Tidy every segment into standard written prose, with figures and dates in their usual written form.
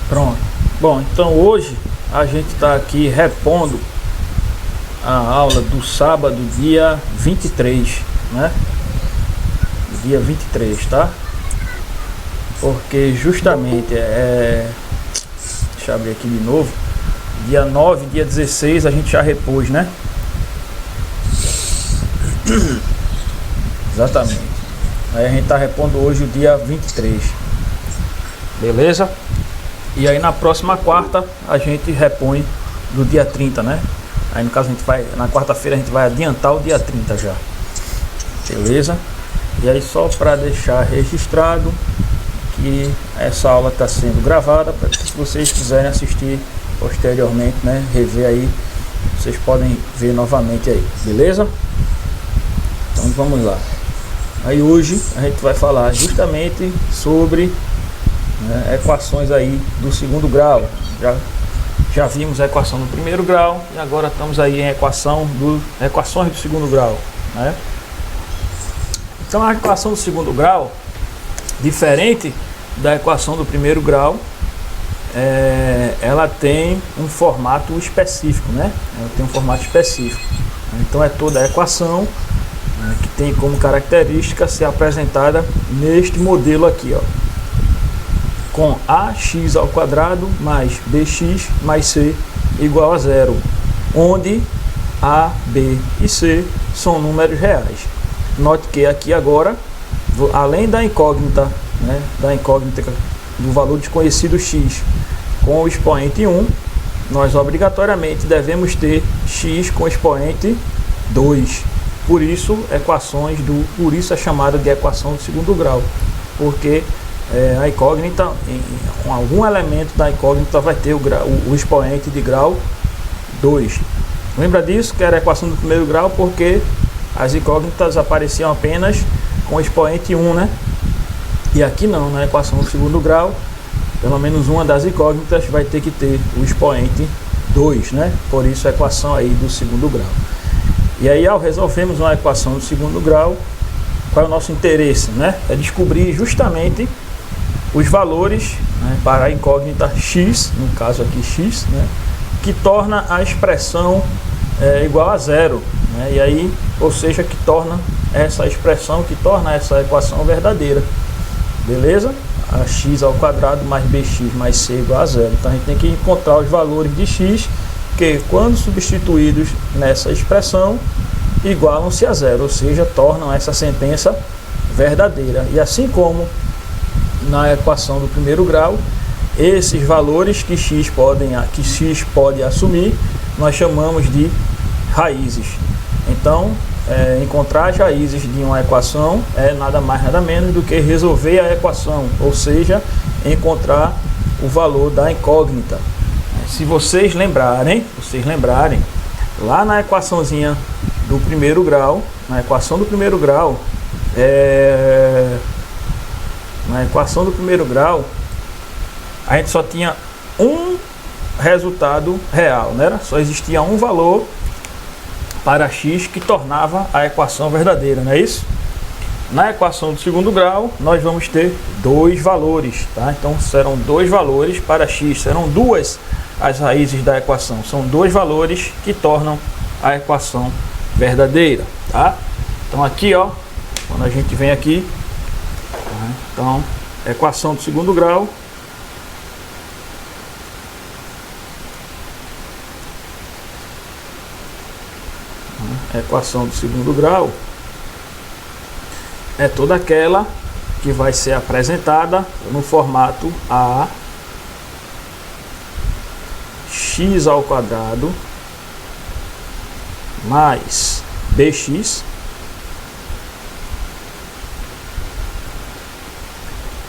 Pronto. Bom, então hoje a gente está aqui repondo a aula do sábado, dia 23, né? Dia 23, tá? Porque justamente deixa eu abrir aqui de novo. Dia 9, dia 16 a gente já repôs, né? Exatamente. Aí a gente tá repondo hoje o dia 23. Beleza? E aí na próxima quarta a gente repõe do dia 30, né? Aí no caso a gente vai, na quarta-feira a gente vai adiantar o dia 30 já. Beleza? E aí só para deixar registrado que essa aula está sendo gravada, para que se vocês quiserem assistir posteriormente, né, rever aí, vocês podem ver novamente aí, beleza? Então vamos lá. Aí hoje a gente vai falar justamente sobre, né, equações aí do segundo grau. Já vimos a equação do primeiro grau e agora estamos aí em equações do segundo grau, né? Então a equação do segundo grau, diferente da equação do primeiro grau, ela tem um formato específico, né? Ela tem um formato específico. Então é toda a equação, né, que tem como característica ser apresentada neste modelo aqui, ó, com ax ao quadrado mais bx mais c igual a zero, onde a, b e c são números reais. Note que aqui agora, além da incógnita, né, do valor desconhecido x com o expoente 1, nós obrigatoriamente devemos ter x com expoente 2. Por isso é chamada de equação do segundo grau, porque a incógnita, com algum elemento da incógnita, vai ter o expoente de grau 2. Lembra disso, que era a equação do primeiro grau, porque as incógnitas apareciam apenas com expoente 1, né? E aqui não, na equação do segundo grau, pelo menos uma das incógnitas vai ter que ter o expoente 2, né? Por isso a equação aí do segundo grau. E aí, ao resolvermos uma equação do segundo grau, qual é o nosso interesse, né? É descobrir justamente os valores, né, para a incógnita x, no caso aqui x, né, que torna a expressão igual a zero, né? E aí, ou seja, que torna essa expressão, que torna essa equação verdadeira. Beleza? A x ao quadrado mais bx mais c igual a zero. Então a gente tem que encontrar os valores de x que, quando substituídos nessa expressão, igualam-se a zero, ou seja, tornam essa sentença verdadeira. E assim como na equação do primeiro grau, esses valores que x pode assumir, nós chamamos de raízes. Então, encontrar as raízes de uma equação é nada mais nada menos do que resolver a equação, ou seja, encontrar o valor da incógnita. Se vocês lembrarem, lá na equaçãozinha do primeiro grau, na equação do primeiro grau, a gente só tinha um resultado real, né? Só existia um valor para x que tornava a equação verdadeira, não é isso? Na equação do segundo grau, nós vamos ter dois valores, tá? Então serão dois valores para x, serão duas as raízes da equação, são dois valores que tornam a equação verdadeira, tá? Então aqui, ó, quando a gente vem aqui, tá? Então, equação do segundo grau, equação do segundo grau é toda aquela que vai ser apresentada no formato a x ao quadrado mais bx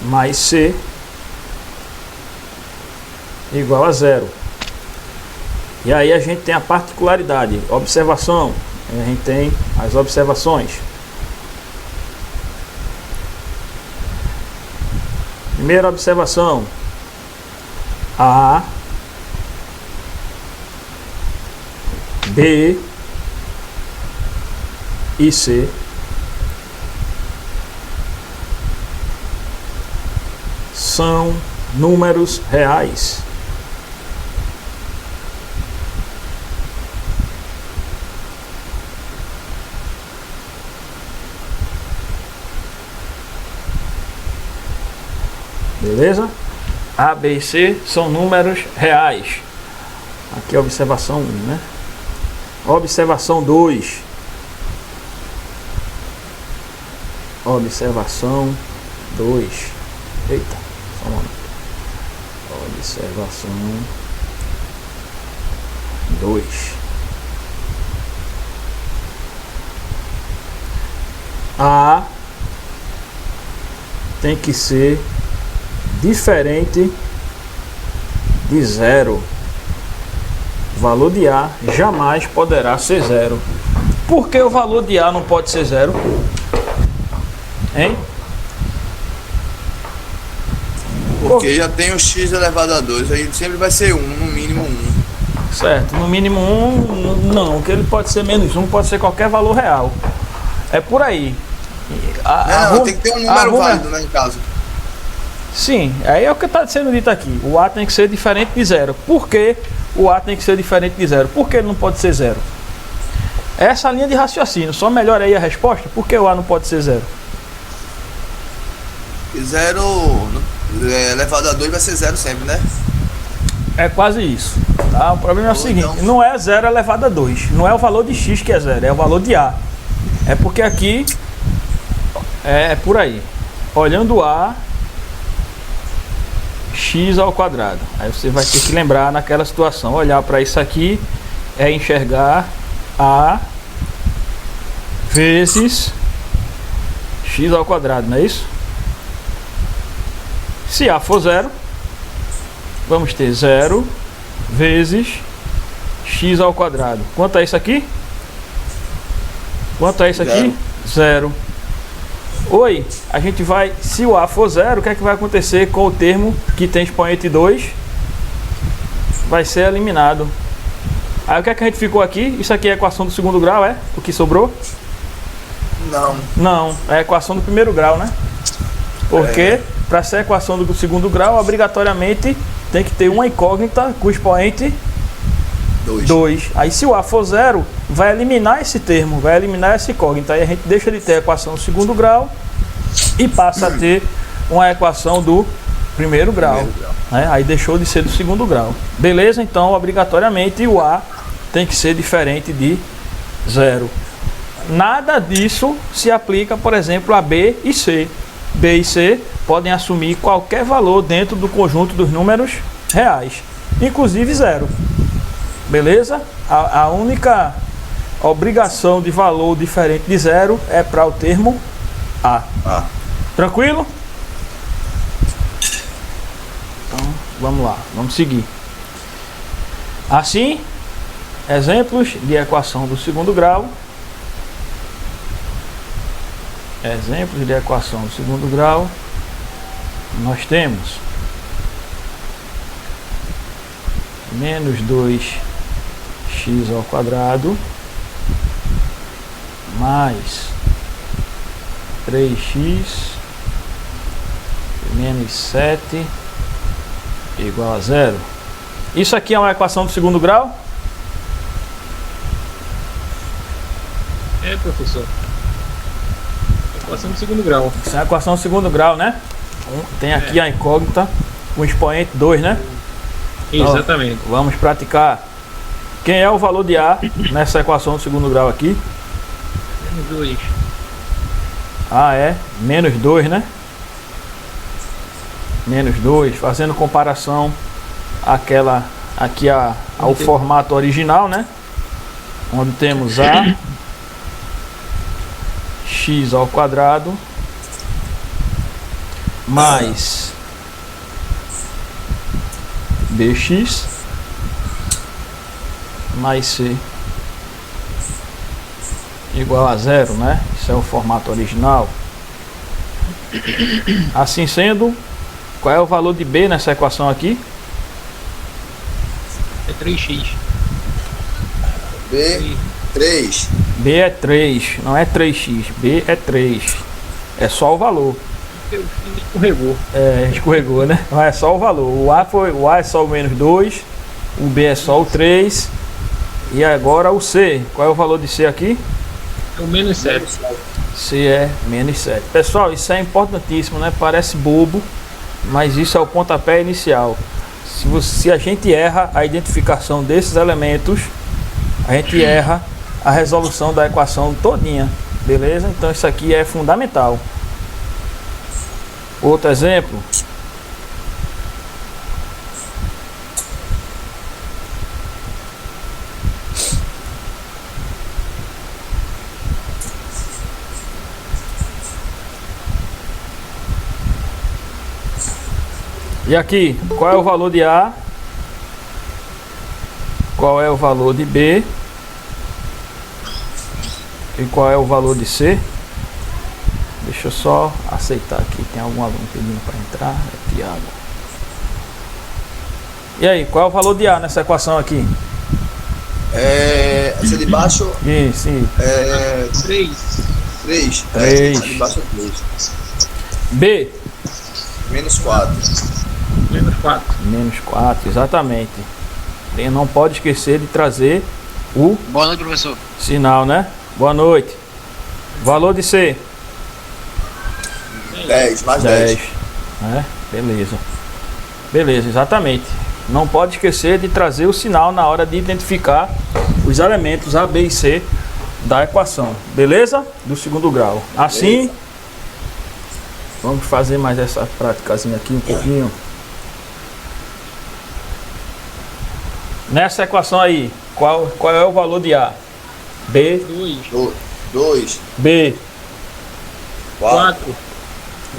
mais c igual a zero. E aí a gente tem a particularidade, observação, a gente tem as observações. Primeira observação: A, B e C são números reais. Beleza? A, B e C são números reais. Aqui é a observação 1, né? Observação 2. Observação 2. Eita, só um momento. Observação 2. A tem que ser diferente de zero. O valor de A jamais poderá ser zero. Por que o valor de A não pode ser zero? Hein? Porque já tem o x elevado a 2, aí sempre vai ser 1, no mínimo 1. Certo, no mínimo 1, não, que ele pode ser menos 1, pode ser qualquer valor real. É por aí. Não, tem que ter um número válido, né, em caso. Sim, aí é o que está sendo dito aqui. O A tem que ser diferente de zero. Por que o A tem que ser diferente de zero? Por que ele não pode ser zero? Essa linha de raciocínio, só melhora aí a resposta. Por que o A não pode ser zero? E 0 elevado a 2 vai ser 0 sempre, né? É quase isso. Tá? O problema é o seguinte, então, não é 0 elevado a 2. Não é o valor de x que é zero, é o valor de A. É porque aqui é por aí. Olhando A, x ao quadrado. Aí você vai ter que lembrar naquela situação. Olhar para isso aqui é enxergar A vezes x ao quadrado, não é isso? Se A for zero, vamos ter 0 vezes x ao quadrado. Quanto é isso aqui? Quanto é isso aqui? Zero. Oi, a gente vai, se o A for zero, o que é que vai acontecer com o termo que tem expoente 2? Vai ser eliminado. Aí o que é que a gente ficou aqui? Isso aqui é a equação do segundo grau, é? O que sobrou? Não. Não, é a equação do primeiro grau, né? Porque para ser a equação do segundo grau, obrigatoriamente tem que ter uma incógnita com expoente 2. Aí se o A for zero, vai eliminar esse termo, vai eliminar essa incógnita. Aí a gente deixa de ter a equação do segundo grau e passa a ter uma equação do primeiro grau. Né? Aí deixou de ser do segundo grau. Beleza? Então, obrigatoriamente, o A tem que ser diferente de zero. Nada disso se aplica, por exemplo, a B e C. B e C podem assumir qualquer valor dentro do conjunto dos números reais, inclusive zero. Beleza? A única obrigação de valor diferente de zero é para o termo A. Tranquilo? Então, vamos lá, vamos seguir. Assim, exemplos de equação do segundo grau. Exemplos de equação do segundo grau. Nós temos menos 2x ao quadrado mais 3x menos 7 igual a zero. Isso aqui é uma equação do segundo grau? É, professor. Equação do segundo grau. Isso é uma equação do segundo grau, né? Tem aqui a incógnita com expoente 2, né? Exatamente. Então, vamos praticar. Quem é o valor de A nessa equação do segundo grau aqui? Menos 2. A é menos 2, né? Menos 2, fazendo comparação àquela aqui ao formato original, né? Onde temos A x ao quadrado mais bx mais c igual a zero, né? Isso é o formato original. Assim sendo, qual é o valor de b nessa equação aqui? É 3x. B, 3. B é 3, não é 3x, B é 3. É só o valor. porque o filho escorregou. Escorregou, né? Mas é só o valor. O A é só o menos 2, o B é só o 3. E agora o C. Qual é o valor de C aqui? É o menos 7. C é menos 7. Pessoal, isso é importantíssimo, né? Parece bobo, mas isso é o pontapé inicial. Se a gente erra a identificação desses elementos, a gente erra a resolução da equação todinha, beleza? Então isso aqui é fundamental. Outro exemplo. E aqui, qual é o valor de A? Qual é o valor de B? E qual é o valor de C? Deixa eu só aceitar aqui. Tem algum aluno pedindo para entrar? É Tiago. E aí, qual é o valor de A nessa equação aqui? Essa de baixo Sim. é 3. 3. 3. A de baixo é 3. B. Menos 4. Menos 4. Menos 4, exatamente. E não pode esquecer de trazer o Boa noite, professor. sinal, né? Boa noite. Valor de C. 10, mais 10. Né? Beleza, exatamente. Não pode esquecer de trazer o sinal na hora de identificar os elementos A, B e C da equação. Beleza? Do segundo grau. Assim, vamos fazer mais essa praticazinha aqui um pouquinho. Nessa equação aí, qual é o valor de A? B, 2. 2, B 4, 4.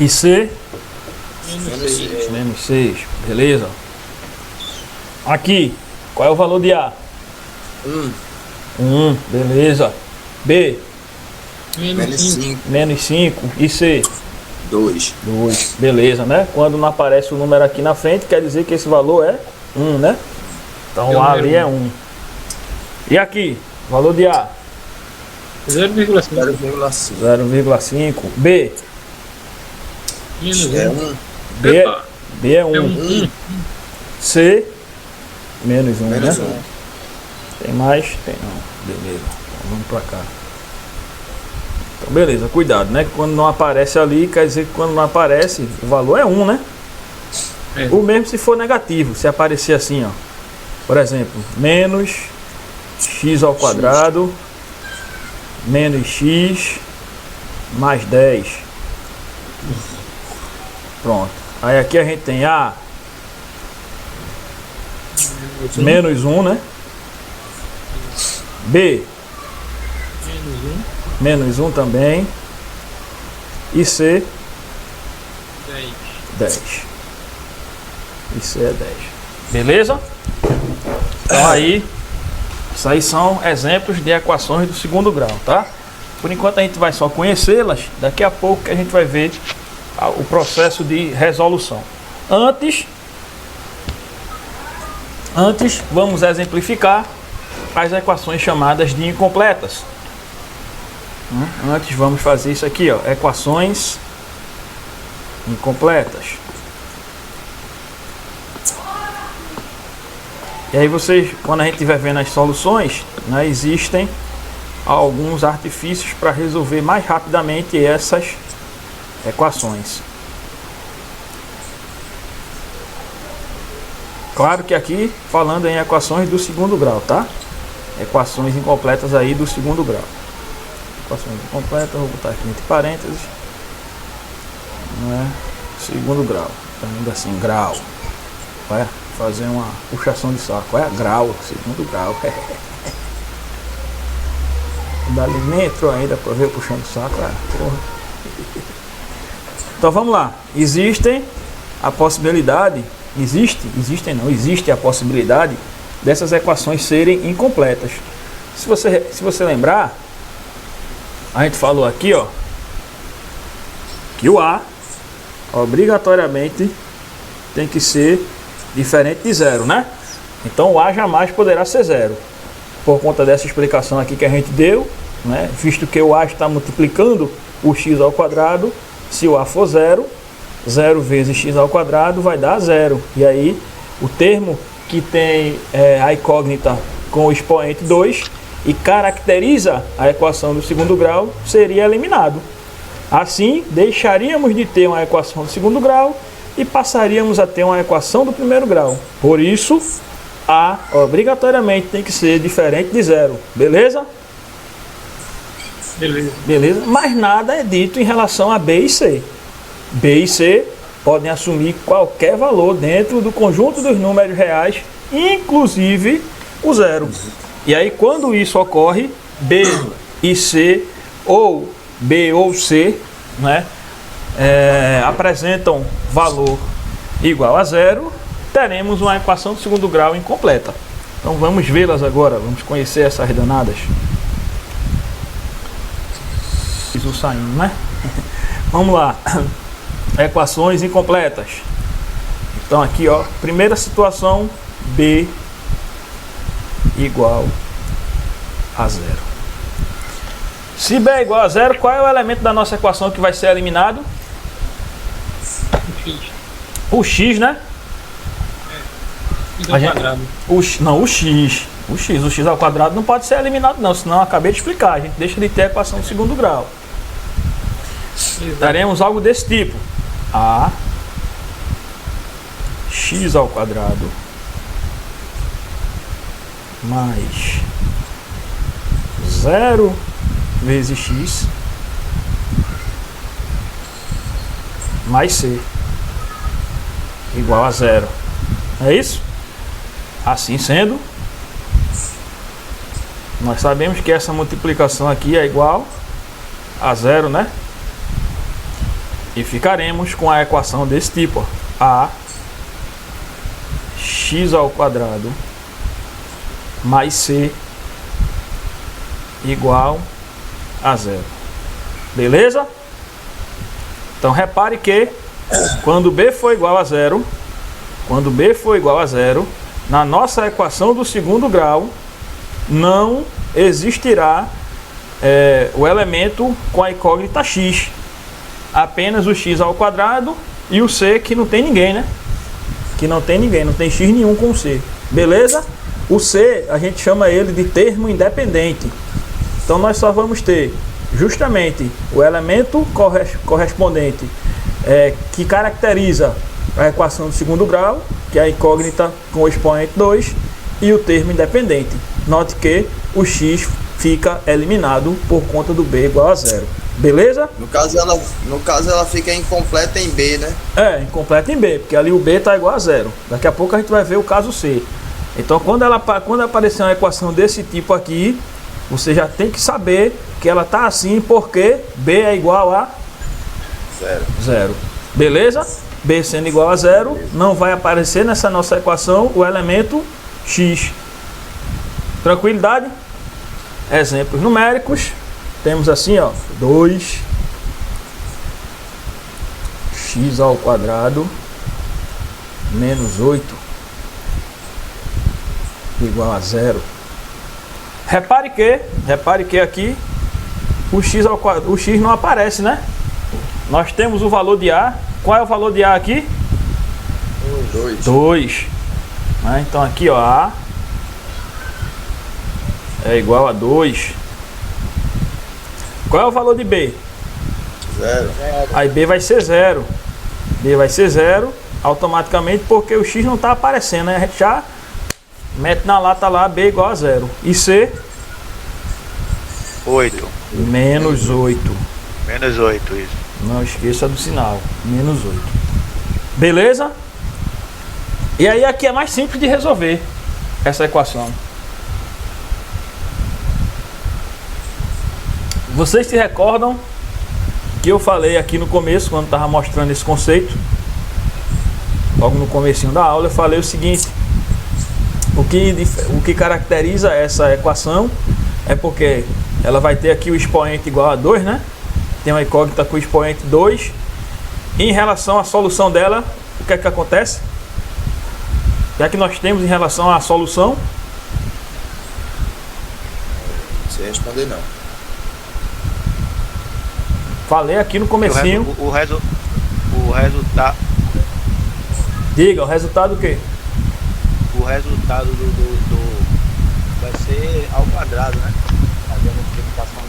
e C, Menos 6. menos 6. Beleza? Aqui, qual é o valor de A? 1, 1, beleza. B, Menos 5. 5, menos 5 e C, 2. 2, beleza, né? Quando não aparece o número aqui na frente, quer dizer que esse valor é 1, né? Então É o A ali é número 1. E aqui, valor de A, 0,5. 0,5. 0,5. B, Menos 1. É 1. B, Epa. B é 1. É 1. C, menos 1, Menos né? 1. Tem mais? Tem não. Beleza. Então vamos pra cá. Então beleza, cuidado, né? Quando não aparece ali, quer dizer que quando não aparece, o valor é 1, né? É. O mesmo se for negativo, se aparecer assim, ó. Por exemplo, menos x ao quadrado, menos x, mais 10. Pronto. Aí aqui a gente tem A, menos 1, né? B, Menos 1. menos 1 também. E C, 10. 10. E C é 10. Beleza? Então aí, isso aí são exemplos de equações do segundo grau, tá? Por enquanto a gente vai só conhecê-las. Daqui a pouco que a gente vai ver o processo de resolução. Antes vamos exemplificar as equações chamadas de incompletas. Antes vamos fazer isso aqui, ó, equações incompletas. E aí vocês, quando a gente estiver vendo as soluções, né, existem alguns artifícios para resolver mais rapidamente essas equações. Claro que aqui falando em equações do segundo grau, tá? Equações incompletas aí do segundo grau. Equações incompletas, vou botar aqui entre parênteses. Não é segundo grau, tá ainda assim, grau. Vai fazer uma puxação de saco, é grau, segundo grau. Dali nem entrou ainda para ver puxando o saco, porra. Então vamos lá. Existe a possibilidade a possibilidade dessas equações serem incompletas. Se você lembrar, a gente falou aqui, ó, que o A obrigatoriamente tem que ser diferente de zero, né? Então o A jamais poderá ser zero. Por conta dessa explicação aqui que a gente deu, né? Visto que o A está multiplicando o x ao quadrado, se o A for zero, 0 vezes x ao quadrado vai dar 0. E aí o termo que tem a incógnita com o expoente 2 e caracteriza a equação do segundo grau seria eliminado. Assim, deixaríamos de ter uma equação do segundo grau e passaríamos a ter uma equação do primeiro grau. Por isso, A obrigatoriamente tem que ser diferente de 0. Beleza? Beleza. Beleza? Mas nada é dito em relação a B e C. B e C podem assumir qualquer valor dentro do conjunto dos números reais, inclusive o 0. E aí, quando isso ocorre, B e C, ou B ou C, né, apresentam valor igual a 0, teremos uma equação do segundo grau incompleta. Então vamos vê-las agora, vamos conhecer essas danadas. Isso saindo, né? Vamos lá. Equações incompletas. Então aqui, ó, primeira situação, B igual a 0. Se B é igual a 0, qual é o elemento da nossa equação que vai ser eliminado? O x, né? X ao quadrado. O x ao quadrado não pode ser eliminado não, senão eu acabei de explicar, a gente deixa de ter a equação do segundo grau. Teremos algo desse tipo: a x ao quadrado mais 0 vezes x mais c igual a 0. É isso? Assim sendo, nós sabemos que essa multiplicação aqui é igual a 0, né? E ficaremos com a equação desse tipo, ó. A x ao quadrado mais c igual a 0. Beleza? Então repare que quando b for igual a 0, na nossa equação do segundo grau não existirá o elemento com a incógnita x. Apenas o x ao quadrado e o c, que não tem ninguém, né? Não tem x nenhum com c. Beleza? O c, a gente chama ele de termo independente. Então nós só vamos ter justamente o elemento correspondente que caracteriza a equação do segundo grau, que é a incógnita com o expoente 2, e o termo independente. Note que o x fica eliminado por conta do b igual a 0. Beleza? No caso ela fica incompleta em B, né? Incompleta em B, porque ali o b está igual a 0. Daqui a pouco a gente vai ver o caso C. Então quando aparecer uma equação desse tipo aqui, você já tem que saber que ela está assim porque b é igual a 0. Beleza? B sendo igual a 0, não vai aparecer nessa nossa equação o elemento x. Tranquilidade? Exemplos numéricos. Temos assim, ó, 2 x ao quadrado menos 8 igual a 0. Repare que aqui o x não aparece, né? Nós temos o valor de A. Qual é o valor de A aqui? 2. Né? Então aqui, ó, A é igual a 2. Qual é o valor de B? 0. Aí B vai ser 0. B vai ser 0 automaticamente porque o x não está aparecendo, né? A gente já mete na lata lá B igual a 0. E C? 8. Menos 8. Menos 8, isso. Não esqueça do sinal. Menos 8. Beleza? E aí aqui é mais simples de resolver essa equação. Vocês se recordam que eu falei aqui no começo, quando estava mostrando esse conceito, logo no comecinho da aula, eu falei o seguinte: o que caracteriza essa equação é porque ela vai ter aqui o expoente igual a 2, né? Tem uma incógnita com o expoente 2. E em relação à solução dela, o que é que acontece? O que é que nós temos em relação à solução? Não sei responder não. Falei aqui no comecinho. O O resultado. Diga, o resultado do quê? O resultado vai ser ao quadrado, né? Fazer a multiplicação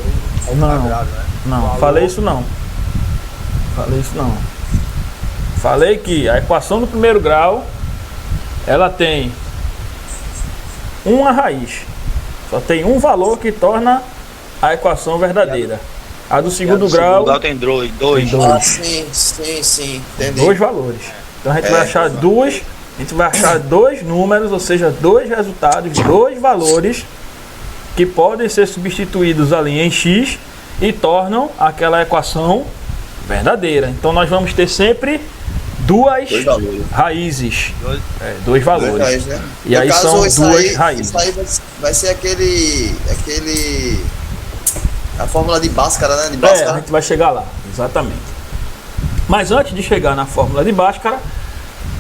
ao Não. quadrado, né? Não, Valor- falei isso não. Falei isso não. Falei que a equação do primeiro grau, ela tem uma raiz. Só tem um valor que torna a equação verdadeira. A do segundo grau, tem dois. Ah, sim, entendi. dois valores. Então a gente vai achar dois números, ou seja, dois resultados, dois valores que podem ser substituídos ali em x e tornam aquela equação verdadeira. Então nós vamos ter sempre duas Dois valores. raízes, Dois. dois valores. Dois raízes, né? E No aí caso, são isso duas aí- raízes. Isso aí vai ser aquele. A fórmula de Bhaskara, né? De A Bhaskara. gente vai chegar lá, exatamente. Mas antes de chegar na fórmula de Bhaskara,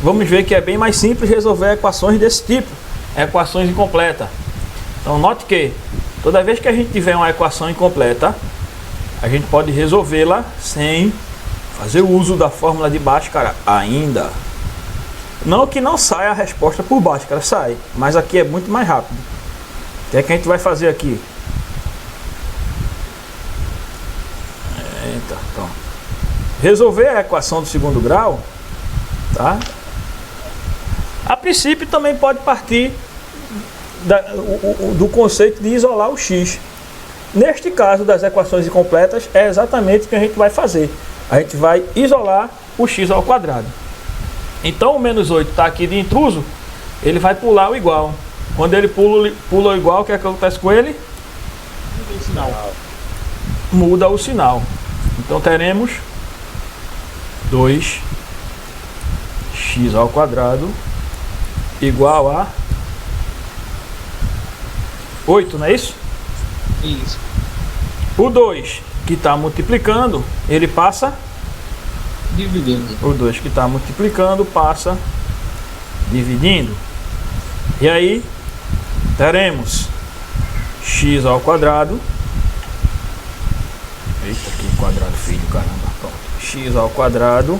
vamos ver que é bem mais simples resolver equações desse tipo, equações incompletas. Então note que toda vez que a gente tiver uma equação incompleta, a gente pode resolvê-la sem fazer uso da fórmula de Bhaskara ainda. Não que não saia a resposta por Bhaskara, sai, mas aqui é muito mais rápido. O que é que a gente vai fazer aqui? Eita, pronto. Resolver a equação do segundo grau, tá? A princípio também pode partir do conceito de isolar o x. Neste caso das equações incompletas, é exatamente o que a gente vai fazer. A gente vai isolar o x ao quadrado. Então o menos 8 está aqui de intruso, ele vai pular o igual. Quando ele pula o igual, o que acontece com ele? Muda o sinal. Então teremos 2x ao quadrado igual a 8, não é isso? Isso. O 2 que está multiplicando, ele passa. Dividindo. O 2 que está multiplicando passa dividindo. E aí teremos x ao quadrado. Eita, que quadrado feio, caramba. Pronto. X ao quadrado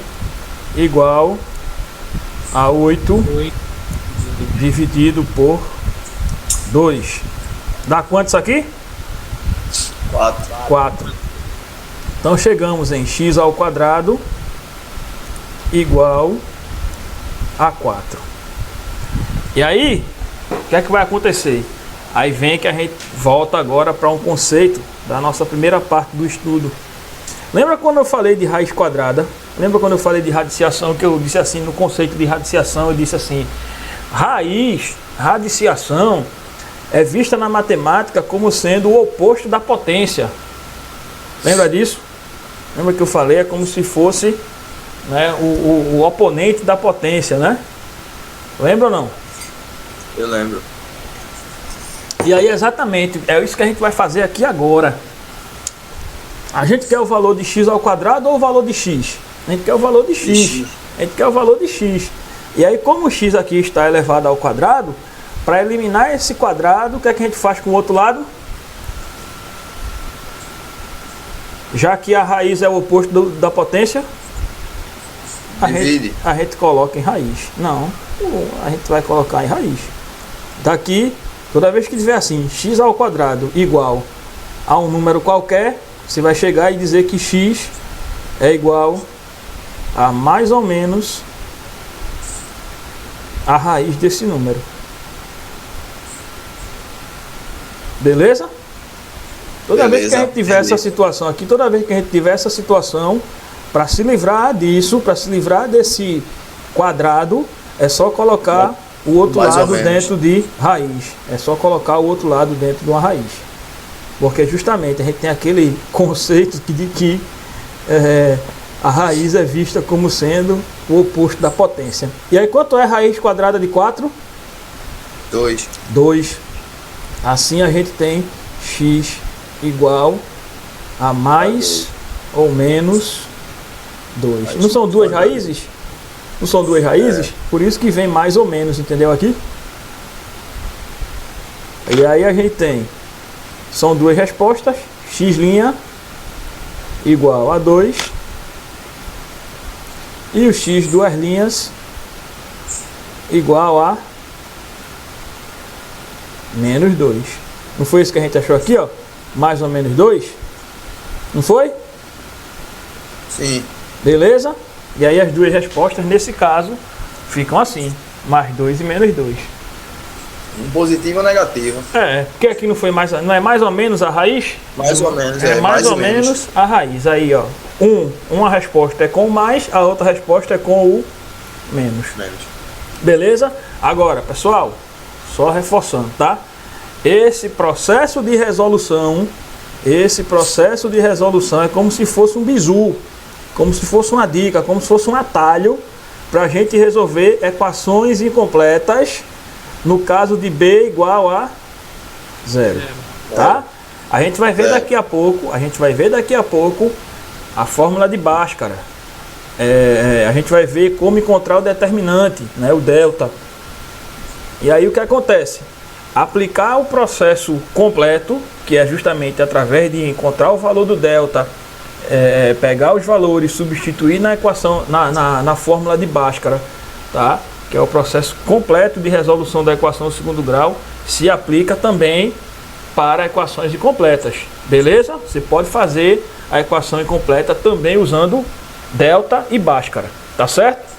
igual a 8 8. dividido por 2. Dá quanto isso aqui? 4. 4. Então chegamos em x ao quadrado igual a 4. E aí, o que é que vai acontecer? Aí vem que a gente volta agora para um conceito da nossa primeira parte do estudo. Lembra quando eu falei de raiz quadrada? Lembra quando eu falei de radiciação, que eu disse assim, no conceito de radiciação, eu disse assim, radiciação é vista na matemática como sendo o oposto da potência. Lembra disso? Lembra que eu falei? É como se fosse, né, o oponente da potência, né? Lembra ou não? Eu lembro. E aí exatamente, é isso que a gente vai fazer aqui agora. A gente quer o valor de x ao quadrado ou o valor de x? A gente quer o valor de x. A gente quer o valor de x. E aí, como o x aqui está elevado ao quadrado, para eliminar esse quadrado, o que é que a gente faz com o outro lado? Já que a raiz é o oposto da potência, Divide. a gente coloca em raiz. Não, a gente vai colocar em raiz. Daqui, toda vez que tiver assim, x ao quadrado igual a um número qualquer, você vai chegar e dizer que x é igual a mais ou menos a raiz desse número. Beleza? Toda vez que a gente tiver essa situação aqui, toda vez que a gente tiver essa situação, para se livrar disso, para se livrar desse quadrado, é só colocar o outro Mais ou lado menos. dentro de raiz. É só colocar o outro lado dentro de uma raiz. Porque justamente a gente tem aquele conceito de que a raiz é vista como sendo o oposto da potência. E aí quanto é a raiz quadrada de 4? 2. 2. Assim a gente tem x igual a mais ou menos 2. Não são duas raízes? Não são duas raízes? Por isso que vem mais ou menos, entendeu aqui? E aí a gente tem, são duas respostas, x' igual a 2 E o x duas linhas igual a menos 2. Não foi isso que a gente achou aqui, ó? Mais ou menos 2? Não foi? Sim. Beleza? E aí as duas respostas, nesse caso, ficam assim. Mais 2 e menos 2. Um positivo ou negativo? Porque aqui não foi mais, não é mais ou menos a raiz? Mais ou menos, É mais ou menos a raiz. Aí, ó. Uma resposta é com o mais, a outra resposta é com o menos. Beleza? Agora, pessoal, só reforçando, tá? Esse processo de resolução é como se fosse um bizu, como se fosse uma dica, como se fosse um atalho para a gente resolver equações incompletas no caso de B igual a 0, tá? A gente vai ver daqui a pouco, a fórmula de Bhaskara. A gente vai ver como encontrar o determinante, né, o delta. E aí o que acontece? Aplicar o processo completo, que é justamente através de encontrar o valor do delta, pegar os valores, substituir na equação, na fórmula de Bhaskara, tá? Que é o processo completo de resolução da equação do segundo grau, se aplica também para equações incompletas, beleza? Você pode fazer a equação incompleta também usando delta e Bhaskara, tá certo?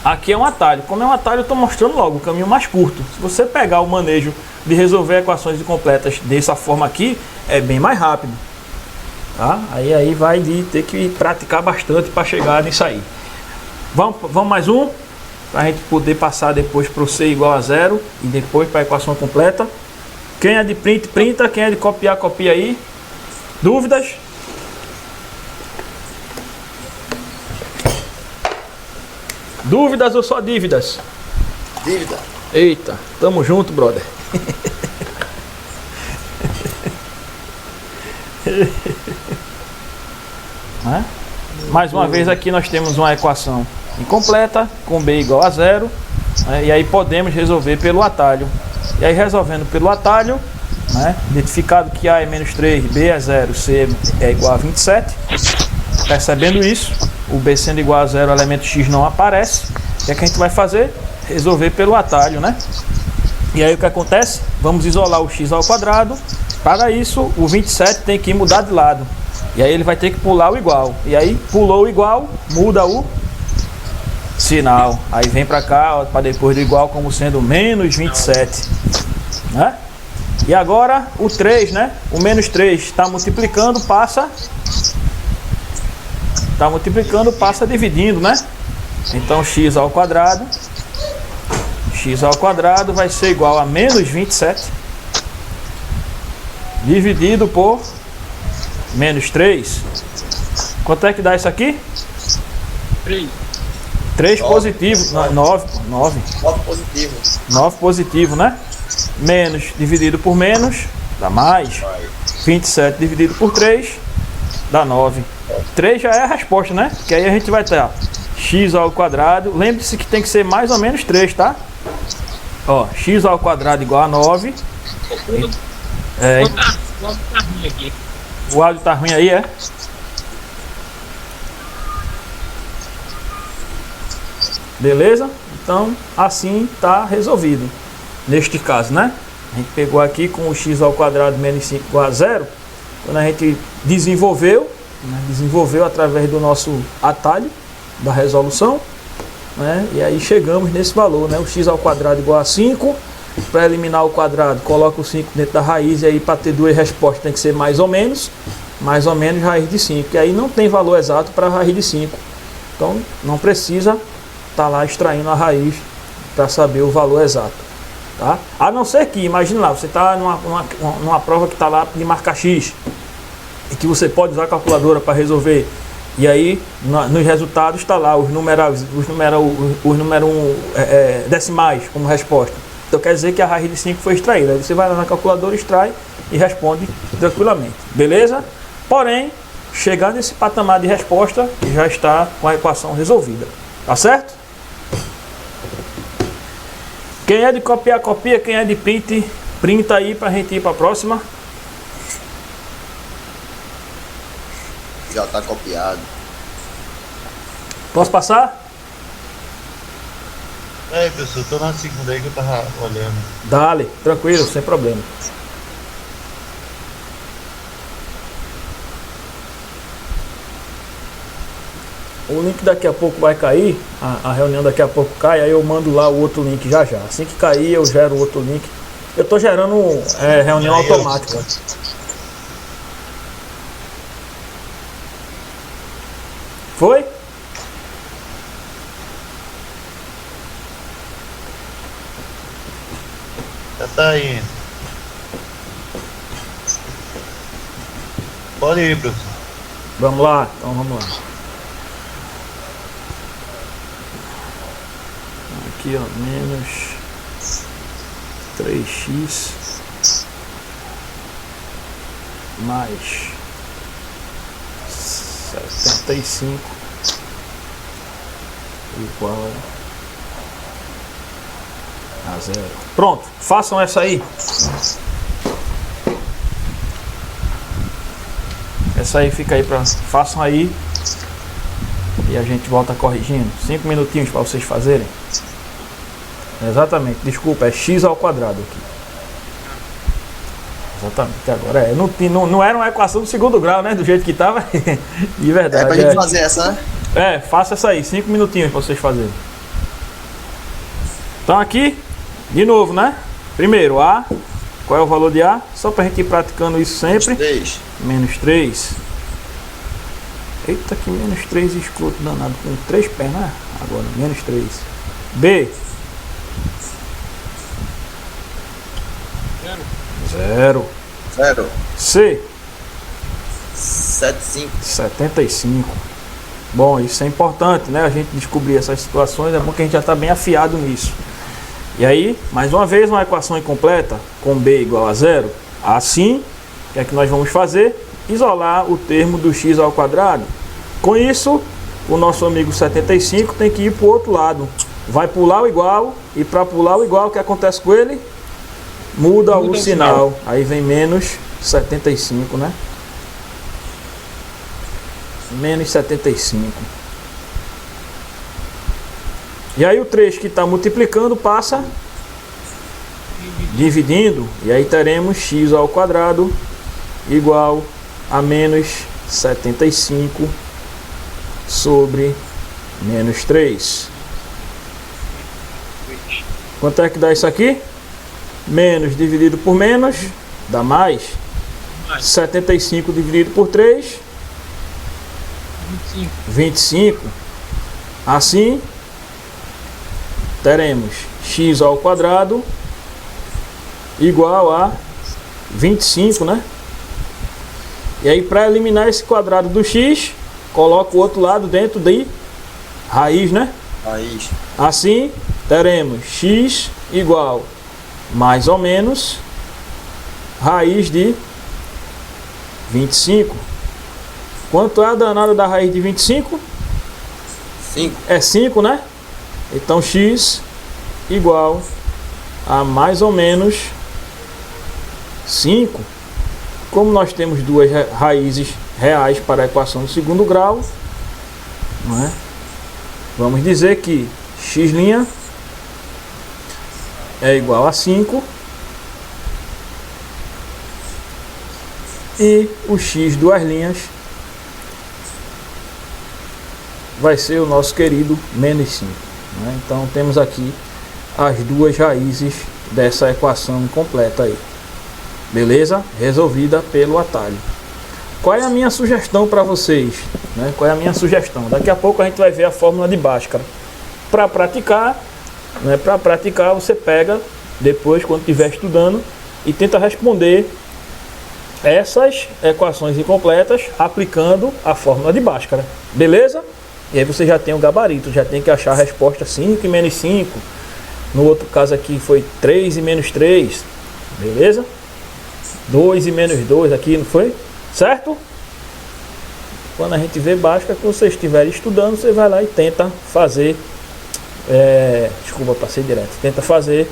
Aqui é um atalho. Como é um atalho, eu estou mostrando logo o caminho mais curto. Se você pegar o manejo de resolver equações incompletas dessa forma aqui, é bem mais rápido, tá? Aí vai ter que praticar bastante para chegar nisso aí. Vamos mais um? Para a gente poder passar depois para o C igual a 0 e depois para a equação completa. Quem é de print, printa. Quem é de copiar, copia aí. Dúvidas? Dúvidas ou só dívidas? Dívida. Eita, tamo junto, brother. Mais uma vez aqui nós temos uma equação incompleta com B igual a 0, né? E aí podemos resolver pelo atalho. E aí resolvendo pelo atalho, né? Identificado que A é menos 3, B é 0, C é igual a 27. Percebendo isso, o B sendo igual a 0, o elemento X não aparece. O que é que a gente vai fazer? Resolver pelo atalho, né? E aí o que acontece? Vamos isolar o X ao quadrado. Para isso, o 27 tem que mudar de lado. E aí ele vai ter que pular o igual. E aí pulou o igual, muda o sinal. Aí vem para cá, para depois do igual como sendo menos 27, né? E agora o 3, né? O menos 3 está multiplicando, passa dividindo, né? Então x ao quadrado vai ser igual a menos 27 dividido por menos 3. Quanto é que dá isso aqui? 3 positivo, 9 positivo. 9 positivo, né? Menos dividido por menos dá mais. 27 dividido por 3 dá 9. 3 já é a resposta, né? Que aí a gente vai ter, ó, x ao quadrado. Lembre-se que tem que ser mais ou menos 3, tá? Ó, x ao quadrado igual a 9. O áudio tá ruim aí, é? Beleza? Então, assim tá resolvido. Neste caso, né? A gente pegou aqui com o x ao quadrado menos 5 igual a 0. Quando a gente desenvolveu através do nosso atalho da resolução, né? E aí chegamos nesse valor, né? O x ao quadrado igual a 5. Para eliminar o quadrado, coloca o 5 dentro da raiz. E aí para ter duas respostas tem que ser mais ou menos raiz de 5. E aí não tem valor exato para a raiz de 5. Então não precisa estar lá extraindo a raiz para saber o valor exato, tá? A não ser que, imagine lá, você está numa prova que está lá de marca X e que você pode usar a calculadora para resolver. E aí nos resultados está lá os números decimais como resposta. Então quer dizer que a raiz de 5 foi extraída. Aí você vai lá na calculadora, extrai e responde tranquilamente. Beleza? Porém, chegando nesse patamar de resposta, já está com a equação resolvida. Tá certo? Quem é de copiar, copia. Quem é de print, printa aí para a gente ir para a próxima. Já está copiado. Posso passar? É, pessoal, tô na segunda aí que eu tava olhando. Dale, tranquilo, sem problema. O link daqui a pouco vai cair, a reunião daqui a pouco cai, aí eu mando lá o outro link já já. Assim que cair eu gero o outro link. Eu tô gerando reunião Aí, automática. Foi? Já tá indo. Pode ir, professor. Vamos lá, então vamos lá. Aqui ó, menos 3x mais 75 igual a 0. Pronto, façam essa aí. Essa aí fica aí para façam aí e a gente volta corrigindo. 5 minutinhos para vocês fazerem. Exatamente, desculpa, é x ao quadrado aqui. Exatamente, agora não era uma equação do segundo grau, né? Do jeito que estava. De verdade. É pra gente fazer essa, né? Faça essa aí, 5 minutinhos para vocês fazerem. Então aqui, de novo, né? Primeiro, A. Qual é o valor de A? Só pra gente ir praticando isso sempre. Menos 3. Eita, que menos 3 escroto danado. Com 3 pernas. Agora, menos 3. B. 0. C. 75. Bom, isso é importante, né? A gente descobrir essas situações. É bom que a gente já está bem afiado nisso. E aí, mais uma vez, uma equação incompleta com B igual a 0. Assim, o que é que nós vamos fazer? Isolar o termo do x ao quadrado. Com isso, o nosso amigo 75 tem que ir para o outro lado. Vai pular o igual, e para pular o igual, o que acontece com ele? Muda o sinal. Aí vem menos 75, né? Menos 75. E aí o 3 que está multiplicando passa dividindo. E aí teremos x ao quadrado igual a menos 75 sobre menos 3. Quanto é que dá isso aqui? Menos dividido por menos dá mais. 75 dividido por 3, 25. Assim, teremos x ao quadrado igual a 25, né? E aí, para eliminar esse quadrado do x, coloca o outro lado dentro de raiz, né? Raiz. Assim, teremos x igual mais ou menos raiz de 25. Quanto é a danada da raiz de 25? 5. É 5, né? Então x igual a mais ou menos 5. Como nós temos duas raízes reais para a equação do segundo grau, não é? Vamos dizer que x' é igual a 5 e o x duas linhas vai ser o nosso querido menos 5. Né? Então temos aqui as duas raízes dessa equação completa aí. Beleza? Resolvida pelo atalho. Qual é a minha sugestão para vocês? Né? Qual é a minha sugestão? Daqui a pouco a gente vai ver a fórmula de Bhaskara. Para praticar, né? Para praticar você pega depois quando estiver estudando e tenta responder essas equações incompletas aplicando a fórmula de Bhaskara. Beleza? E aí você já tem o gabarito, já tem que achar a resposta 5 e menos 5. No outro caso aqui foi 3 e menos 3. Beleza? 2 e menos 2 aqui, não foi? Certo? Quando a gente vê Bhaskara, que você estiver estudando, você vai lá e tenta fazer. Desculpa, passei direto. Tenta fazer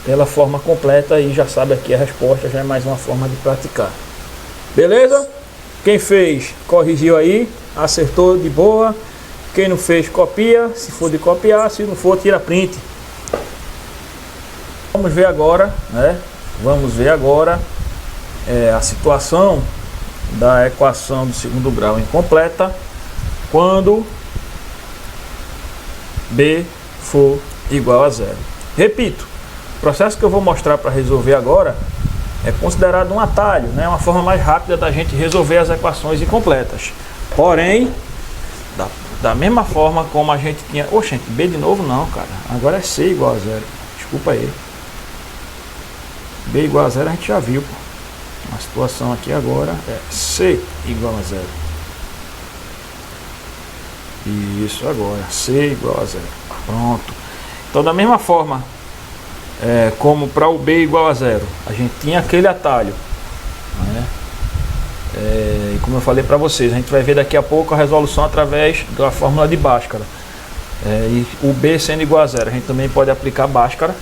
pela forma completa e já sabe aqui a resposta, já é mais uma forma de praticar. Beleza? Quem fez, corrigiu aí, acertou de boa. Quem não fez, copia. Se for de copiar, se não for, tira print. Vamos ver agora, né? Vamos ver agora a situação da equação do segundo grau incompleta quando B for igual a zero. Repito, o processo que eu vou mostrar para resolver agora é considerado um atalho, né? Uma forma mais rápida da gente resolver as equações incompletas. Porém, da mesma forma como a gente tinha... Oxente, B de novo não, cara. Agora é C igual a zero. Desculpa aí. B igual a zero a gente já viu, pô. A situação aqui agora é C igual a zero. Isso agora, C igual a zero. Pronto. Então da mesma forma como para o B igual a zero, a gente tinha aquele atalho, né? E como eu falei para vocês, a gente vai ver daqui a pouco a resolução através da fórmula de Bhaskara. E o B sendo igual a zero, a gente também pode aplicar Bhaskara.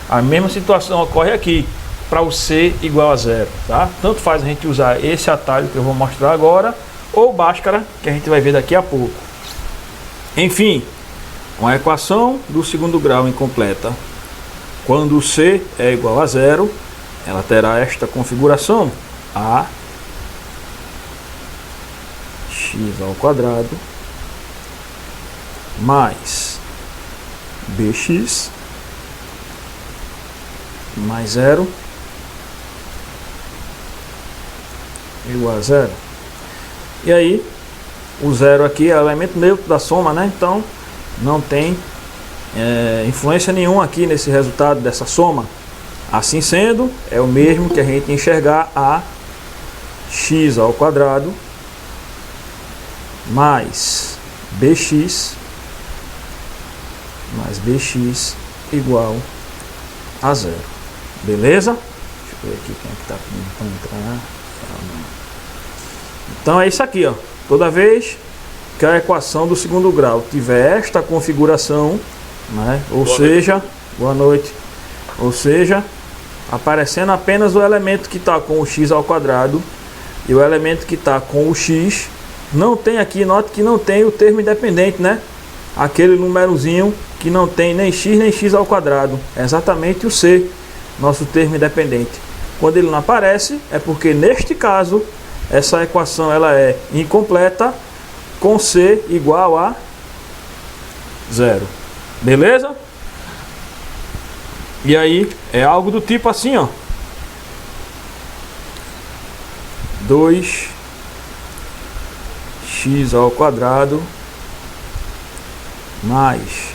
A mesma situação ocorre aqui para o C igual a zero, tá? Tanto faz a gente usar esse atalho que eu vou mostrar agora, ou Bhaskara, que a gente vai ver daqui a pouco. Enfim, uma equação do segundo grau incompleta. Quando o C é igual a zero, ela terá esta configuração: A x ao quadrado mais bx mais zero igual a zero. E aí, o zero aqui é o elemento neutro da soma, né? Então, não tem influência nenhuma aqui nesse resultado dessa soma. Assim sendo, é o mesmo que a gente enxergar a x ao quadrado mais bx igual a zero. Beleza? Deixa eu ver aqui quem é que está para entrar. Então é isso aqui, ó. Toda vez que a equação do segundo grau tiver esta configuração, né? Boa noite. Ou seja, aparecendo apenas o elemento que está com o x ao quadrado e o elemento que está com o x, não tem aqui, note que não tem o termo independente, né? Aquele númerozinho que não tem nem x ao quadrado, é exatamente o C, nosso termo independente. Quando ele não aparece, é porque neste caso essa equação ela é incompleta, com C igual a zero. Beleza? E aí é algo do tipo assim, ó: 2x ao quadrado mais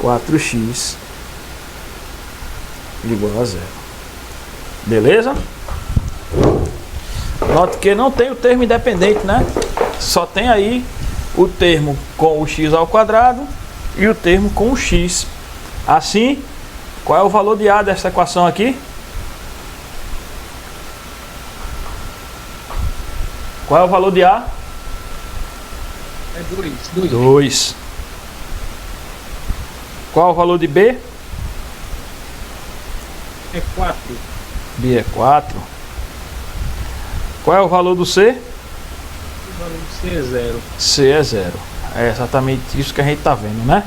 4x igual a zero. Beleza? Note que não tem o termo independente, né? Só tem aí o termo com o x ao quadrado e o termo com o x. Assim, qual é o valor de A dessa equação aqui? Qual é o valor de A? É 2. 2. Qual é o valor de B? É 4. B é 4. Qual é o valor do C? O valor do C é 0. C é 0. É exatamente isso que a gente está vendo, né?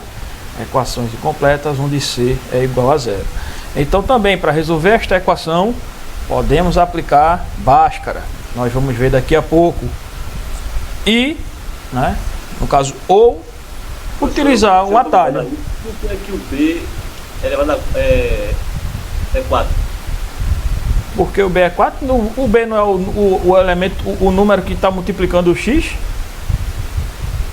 Equações incompletas onde C é igual a 0. Então também, para resolver esta equação, podemos aplicar Bhaskara. Nós vamos ver daqui a pouco. E, né, no caso, ou utilizar um atalho. Por que é que o B é 4? Porque o B é 4, o B não é o elemento, o número que está multiplicando o x.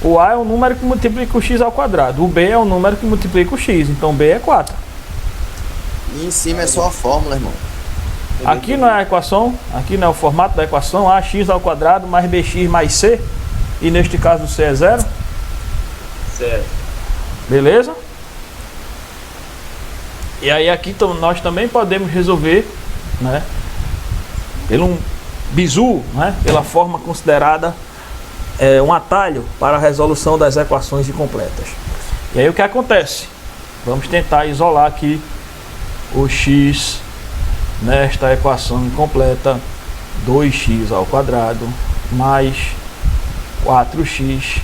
O A é o número que multiplica o x ao quadrado. O B é o número que multiplica o x. Então B é 4. E em cima é só a fórmula, irmão. Aqui não é a equação, aqui não é o formato da equação. Ax ao quadrado mais bx mais c. E neste caso c é 0. Certo. Beleza? E aí aqui nós também podemos resolver, né, pelo bizu, né, pela forma considerada um atalho para a resolução das equações incompletas. E aí o que acontece? Vamos tentar isolar aqui o x nesta equação incompleta: 2x ao quadrado mais 4x,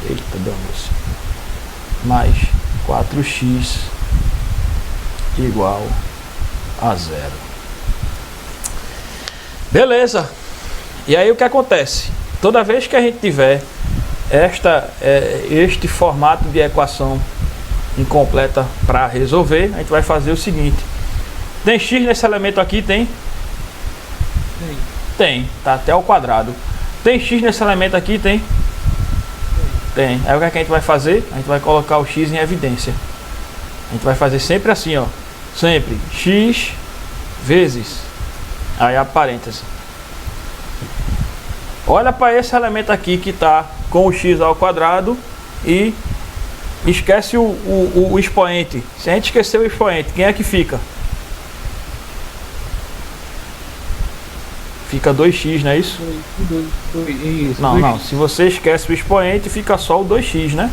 eita, damos, mais 4x igual a 0. Beleza. E aí o que acontece? Toda vez que a gente tiver este formato de equação incompleta para resolver, a gente vai fazer o seguinte. Tem x nesse elemento aqui? Tem? Tem, tá até ao quadrado. Tem x nesse elemento aqui? Tem? Tem. Aí o que a gente vai fazer? A gente vai colocar o x em evidência. A gente vai fazer sempre assim, ó. Sempre x vezes, aí a parêntese. Olha para esse elemento aqui que está com o x ao quadrado e esquece o expoente. Se a gente esquecer o expoente, quem é que fica? Fica 2x, não é isso? Isso, Não. Se você esquece o expoente, fica só o 2x, né?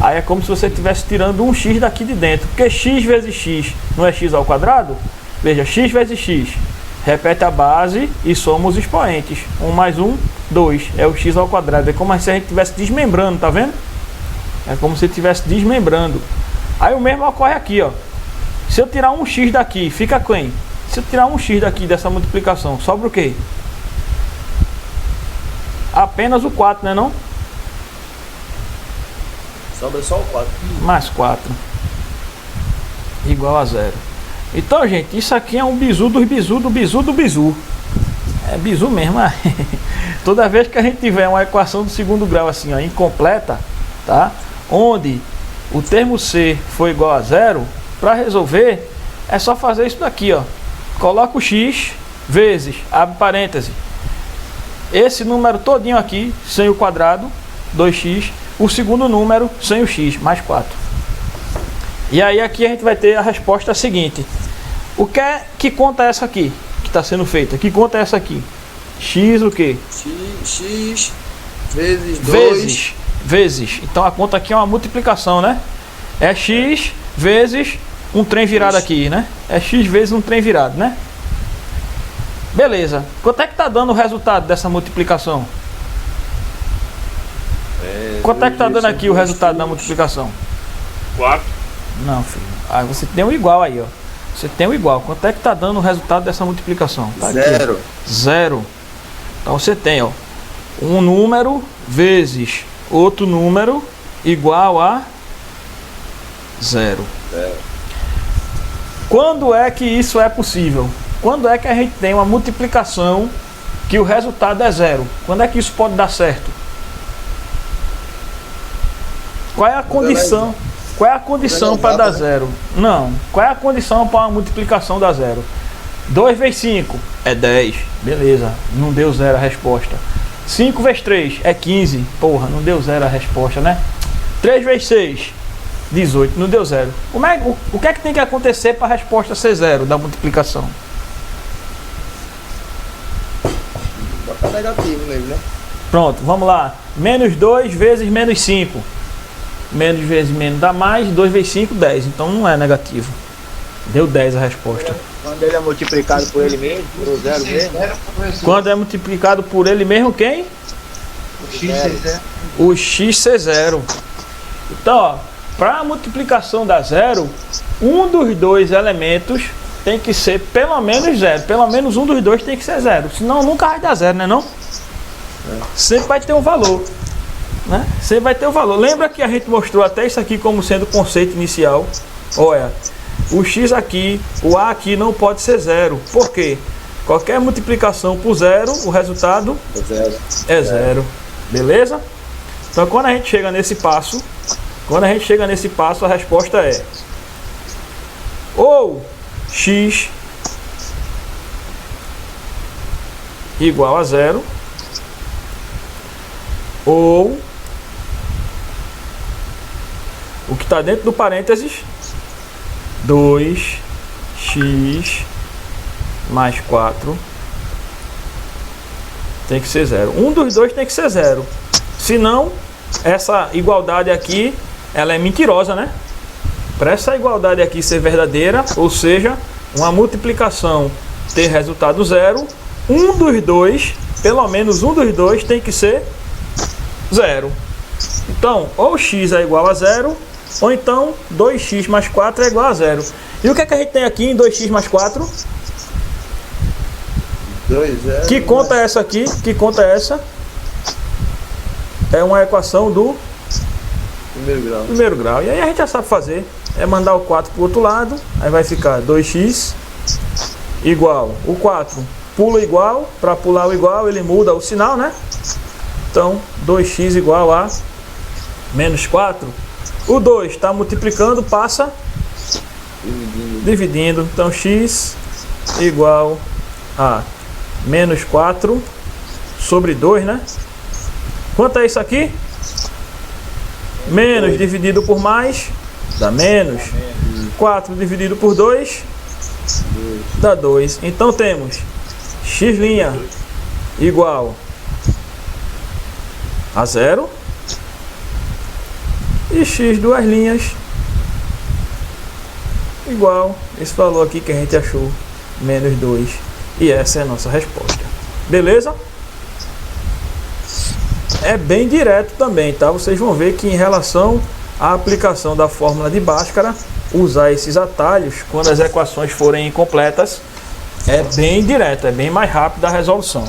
Aí é como se você estivesse tirando um x daqui de dentro. Porque x vezes x não é x ao quadrado? Veja, x vezes x. Repete a base e soma os expoentes. 1 mais 1, 2. É o x ao quadrado. É como se a gente estivesse desmembrando, tá vendo? É como se estivesse desmembrando. Aí o mesmo ocorre aqui, ó. Se eu tirar um x daqui, fica quem? Se eu tirar um x daqui dessa multiplicação, sobra o quê? Apenas o 4, né não? Sobra só o 4. Mais 4 igual a 0. Então, gente, isso aqui é um bizu dos bizu do bizu do bizu. É bizu mesmo. Toda vez que a gente tiver uma equação do segundo grau assim, ó, incompleta, tá? Onde o termo C for igual a 0, para resolver é só fazer isso daqui, ó. Coloca o x vezes, abre parêntese, esse número todinho aqui, sem o quadrado, 2x, o segundo número sem o x, mais 4. E aí aqui a gente vai ter a resposta seguinte. O que é que conta essa aqui, que está sendo feita? Que conta essa aqui? X o quê? X vezes 2. Vezes. Então a conta aqui é uma multiplicação, né? É x vezes um trem virado aqui, né? É x vezes um trem virado, né? Beleza. Quanto é que está dando o resultado dessa multiplicação? Quanto é que está dando aqui o resultado da multiplicação? 4. Não, filho. Ah, você tem um igual aí, ó. Você tem um igual. Quanto é que está dando o resultado dessa multiplicação? Tá aqui, 0. 0. Então você tem, ó, um número vezes outro número igual a 0. Quando é que isso é possível? Quando é que a gente tem uma multiplicação que o resultado é 0? Quando é que isso pode dar certo? Qual é a condição? Qual é a condição para dar 0? Não. Qual é a condição para uma multiplicação dar 0? 2 vezes 5 é 10. Beleza. Não deu 0 a resposta. 5 vezes 3 é 15. Porra, não deu 0 a resposta, né? 3 vezes 6, 18. Não deu 0. O que é que tem que acontecer para a resposta ser 0 da multiplicação? Bota negativo nele, né? Pronto, vamos lá. Menos 2 vezes menos 5. Menos vezes menos dá mais. 2 vezes 5, 10. Então não é negativo. Deu 10 a resposta. Quando ele é multiplicado por ele mesmo, por o 0 mesmo, Quando é multiplicado por ele mesmo, quem? O XC0. Então, ó, para a multiplicação dar 0, um dos dois elementos tem que ser pelo menos 0. Pelo menos um dos dois tem que ser 0. Senão nunca vai dar 0, né não? Sempre vai ter um valor. Né? Sempre vai ter um valor. Lembra que a gente mostrou até isso aqui como sendo o conceito inicial? Olha, o x aqui, o a aqui não pode ser 0. Por quê? Qualquer multiplicação por 0, o resultado é 0. Beleza? Então quando a gente chega nesse passo, a resposta é ou x igual a 0, ou o que está dentro do parênteses, 2x mais 4 tem que ser 0. Um dos dois tem que ser 0. Senão, essa igualdade aqui, ela é mentirosa, né? Para essa igualdade aqui ser verdadeira, ou seja, uma multiplicação ter resultado 0, um dos dois pelo menos um dos dois tem que ser 0. Então, ou x é igual a 0, ou então 2x mais 4 é igual a 0. E o que é que a gente tem aqui em 2x mais 4? 2, 0. Que conta é essa aqui? Que conta é essa? É uma equação do Primeiro grau. primeiro grau. E aí a gente já sabe fazer. É mandar o 4 para o outro lado. Aí vai ficar 2x igual. O 4 pula igual. Para pular o igual, ele muda o sinal, né? Então, 2x igual a menos 4. O 2 está multiplicando, passa dividindo. Então, x igual a menos 4 sobre 2, né? Quanto é isso aqui? Menos dividido por mais dá menos. 4 dividido por 2 dá 2. Então temos x' igual a 0 e x duas linhas igual esse valor aqui que a gente achou, menos 2. E essa é a nossa resposta. Beleza? É bem direto também, tá? Vocês vão ver que em relação à aplicação da fórmula de Bhaskara, usar esses atalhos quando as equações forem incompletas é bem direto, é bem mais rápido a resolução.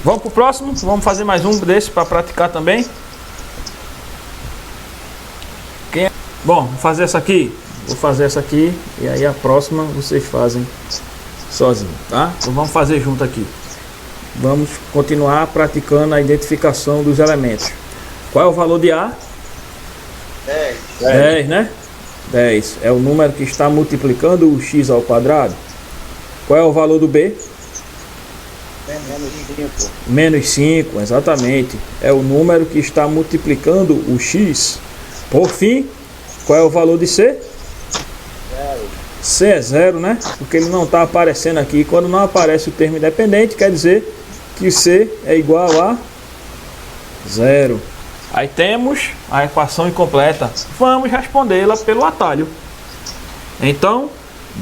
Vamos para o próximo? Vamos fazer mais um desse para praticar também. Bom, vou fazer essa aqui. Vou fazer essa aqui e aí a próxima vocês fazem sozinho, tá? Então vamos fazer junto aqui. Vamos continuar praticando a identificação dos elementos. Qual é o valor de A? 10. 10, né? 10 é o número que está multiplicando o x ao quadrado. Qual é o valor do B? Menos 5. Menos 5, exatamente. É o número que está multiplicando o x. Por fim, qual é o valor de C? 0. C é 0, né? Porque ele não está aparecendo aqui. Quando não aparece o termo independente, quer dizer que C é igual a 0. Aí temos a equação incompleta. Vamos respondê-la pelo atalho. Então,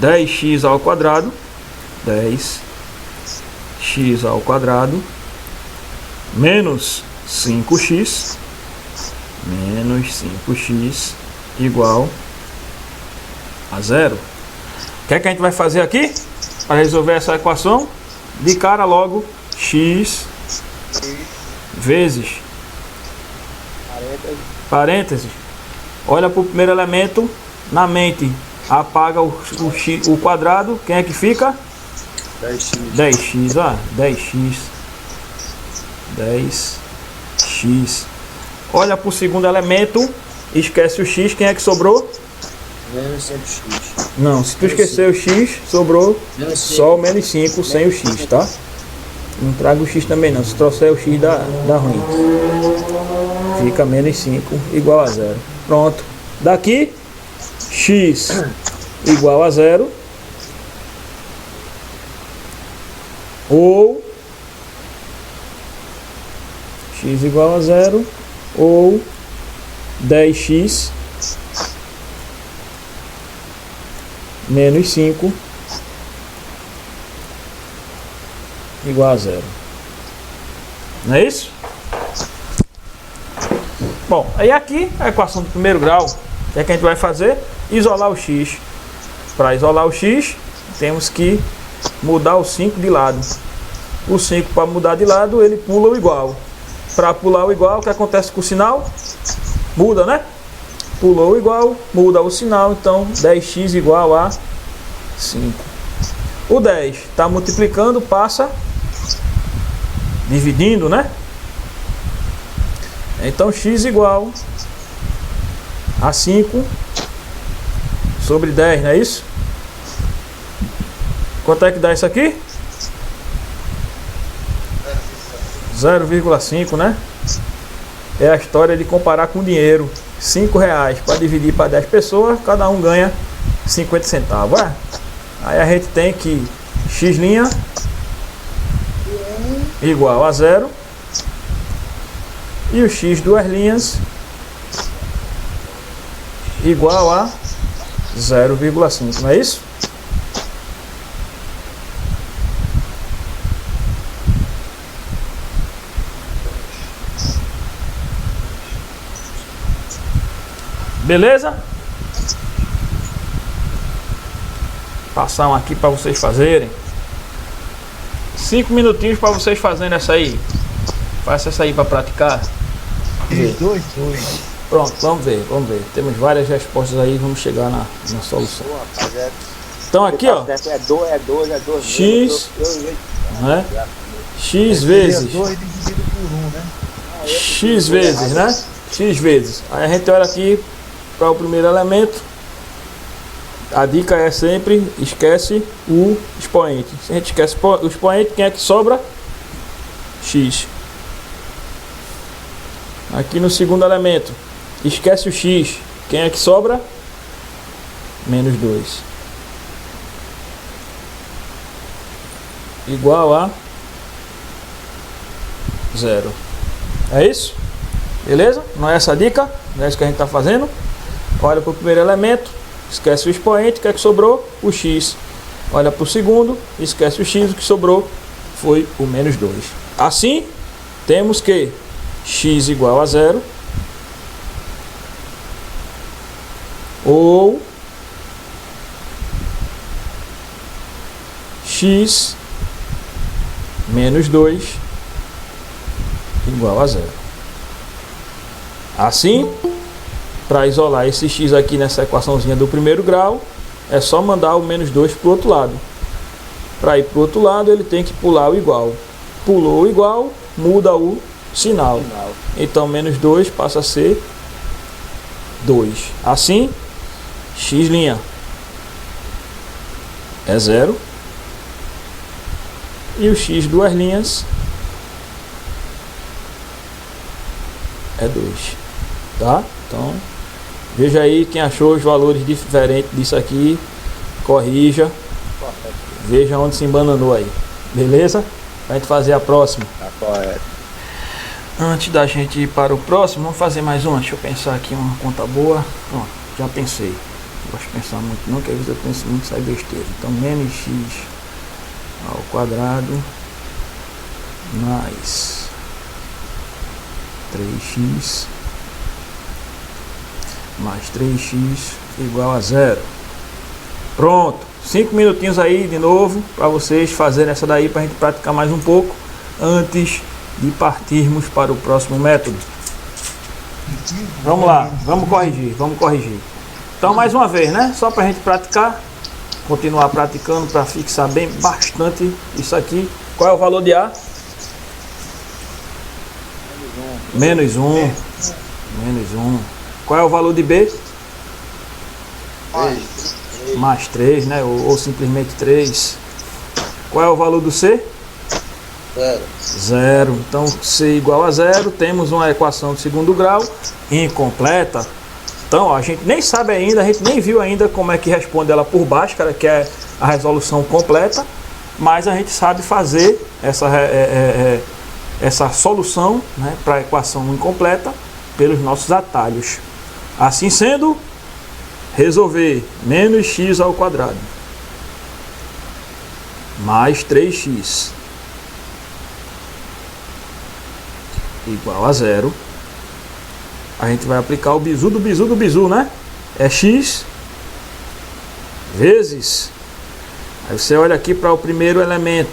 10x ao quadrado, 10x ao quadrado, menos 5x, menos 5x igual a 0. O que é que a gente vai fazer aqui para resolver essa equação? De cara logo, x vezes parênteses. Olha para o primeiro elemento, na mente apaga o quadrado. Quem é que fica? 10x. 10x, ó, 10x. 10x. Olha para o segundo elemento, esquece o x, quem é que sobrou? Menos 5x. Não, se tu esquecer o x, sobrou só o menos 5 sem o x, tá? Não traga o x também não, se trouxer o x dá ruim. Fica menos 5 igual a 0. Pronto. Daqui, x igual a 0. Ou x igual a 0. Ou 10x menos 5 igual a 0. Não é isso? Bom, aí aqui a equação do primeiro grau. O que é que a gente vai fazer? Isolar o x. Para isolar o x, temos que mudar o 5 de lado. O 5 para mudar de lado, ele pula o igual. Para pular o igual, o que acontece com o sinal? Muda, né? Pulou o igual, muda o sinal. Então 10x igual a 5. O 10 está multiplicando, passa dividindo, né? Então x igual a 5 sobre 10, não é isso? Quanto é que dá isso aqui? 0,5, né? É a história de comparar com dinheiro. 5 reais para dividir para 10 pessoas, cada um ganha 50 centavos. É? Aí a gente tem que x' igual a 0 e o x duas linhas igual a 0,5, não é isso? Beleza? Passar um aqui para vocês fazerem. 5 minutinhos para vocês fazerem essa aí. Faça essa aí para praticar. 3, 2. Pronto, vamos ver. Temos várias respostas aí, vamos chegar na solução. Pô, rapaz, Então aqui, ó, é 2 X, né? X vezes 2 dividido por 1, né? X vezes, né? X vezes. Aí a gente olha aqui para o primeiro elemento. A dica é sempre esquece o expoente. Se a gente esquece o expoente, quem é que sobra? X. Aqui no segundo elemento, esquece o X. Quem é que sobra? Menos 2. Igual a 0. É isso? Beleza? Não é essa a dica? Não é isso que a gente está fazendo? Olha para o primeiro elemento, esquece o expoente, o que é que sobrou? O X. Olha para o segundo, esquece o X, o que sobrou foi o menos 2. Assim, temos que X igual a 0 ou X menos 2 igual a 0. Assim, para isolar esse X aqui nessa equaçãozinha do primeiro grau, é só mandar o menos 2 para o outro lado. Para ir para o outro lado, ele tem que pular o igual. Pulou o igual, muda o sinal. Então, menos 2 passa a ser 2. Assim, X' é 0. E o X duas linhas é 2. Tá? Então, veja aí quem achou os valores diferentes disso aqui. Corrija. Veja onde se embananou aí. Beleza? Pra gente fazer a próxima. Tá correto. Antes da gente ir para o próximo, vamos fazer mais uma. Deixa eu pensar aqui uma conta boa. Pronto, já pensei. Não gosto de pensar muito não, que às vezes eu penso muito e sai besteira. Então, menos x ao quadrado mais 3x mais 3x igual a 0. Pronto, 5 minutinhos aí de novo para vocês fazerem essa daí, para a gente praticar mais um pouco antes de partirmos para o próximo método. Vamos lá, vamos corrigir. Então, mais uma vez, né? Só para a gente praticar, continuar praticando para fixar bem bastante isso aqui. Qual é o valor de A? Menos 1. Qual é o valor de B? Mais 3, né? Ou simplesmente 3. Qual é o valor do C? 0. Então, C igual a 0. Temos uma equação de segundo grau incompleta. Então, ó, a gente nem sabe ainda, a gente nem viu ainda como é que responde ela por baixo, cara, que é a resolução completa. Mas a gente sabe fazer essa solução, né, para a equação incompleta pelos nossos atalhos. Assim sendo, resolver menos x ao quadrado mais 3x igual a 0. A gente vai aplicar o bizu do bizu, né? É x vezes. Aí você olha aqui para o primeiro elemento,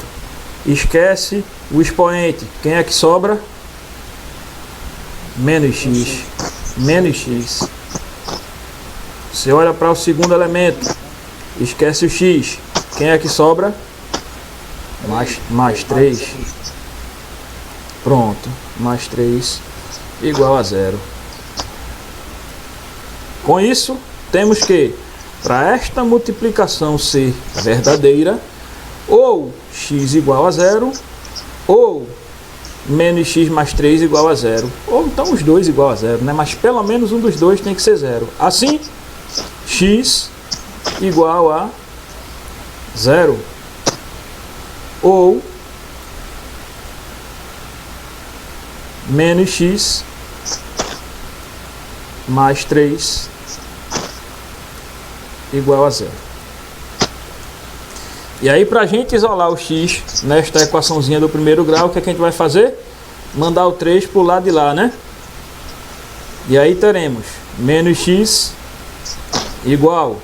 esquece o expoente. Quem é que sobra? Menos x. Você olha para o segundo elemento, esquece o x. Quem é que sobra? Mais 3. Pronto, mais 3 igual a 0. Com isso, temos que, para esta multiplicação ser verdadeira, ou x igual a 0, ou menos x mais 3 igual a 0. Ou então os dois igual a 0, né? Mas pelo menos um dos dois tem que ser 0. Assim, x igual a 0. Ou menos x mais 3 igual a 0. E aí, para a gente isolar o x nesta equaçãozinha do primeiro grau, o que a gente vai fazer? Mandar o 3 para o lado de lá, né? E aí teremos menos x igual.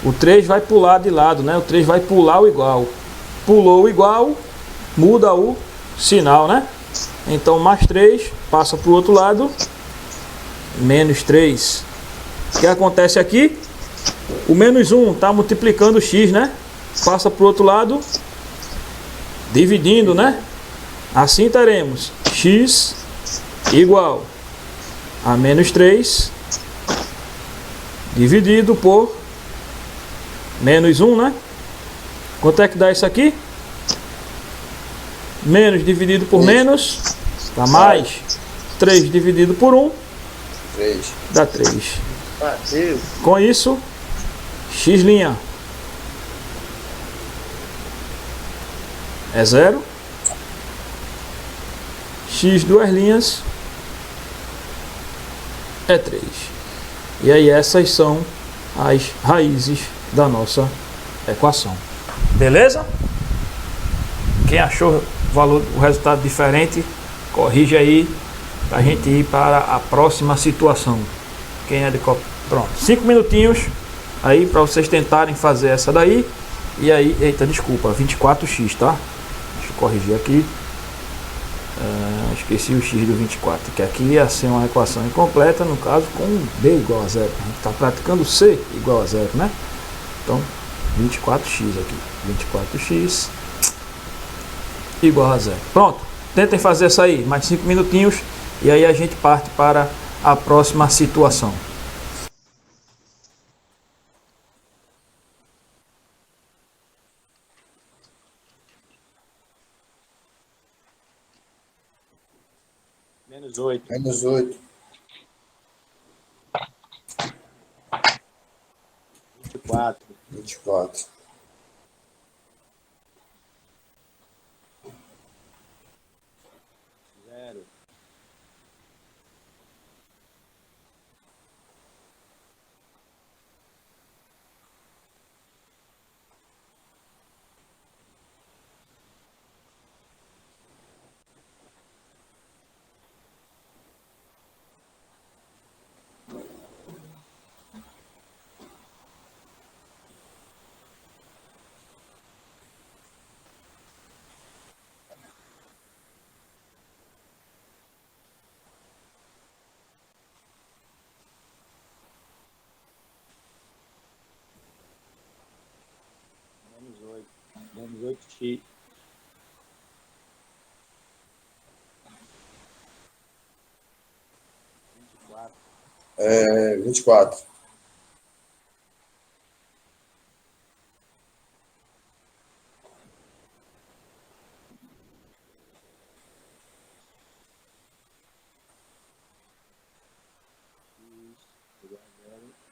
O 3 vai pular de lado, né? O 3 vai pular o igual. Pulou o igual, muda o sinal, né? Então mais 3 passa para o outro lado. Menos 3. O que acontece aqui? O menos 1 está multiplicando o x, né? Passa para o outro lado, dividindo, né? Assim teremos x igual a menos 3 dividido por menos 1, né? Quanto é que dá isso aqui? Menos dividido por menos dá mais. 3 dividido por 1 3. dá 3. Bateu. Com isso, x' é 0. X duas linhas é 3. E aí essas são as raízes da nossa equação. Beleza? Quem achou o resultado diferente, corrige aí para a gente ir para a próxima situação. Quem é de copo? Pronto, 5 minutinhos aí para vocês tentarem fazer essa daí. E aí, eita, desculpa, 24x, tá? Deixa eu corrigir aqui. Esqueci o x do 24, que aqui ia ser uma equação incompleta, no caso com b igual a 0. A gente está praticando c igual a 0, né? Então, 24x aqui. 24x igual a 0. Pronto, tentem fazer essa aí, mais 5 minutinhos, e aí a gente parte para a próxima situação. Menos 8. Menos 8. 24. 24. Zero. Menos 8. Menos 8x. É 24.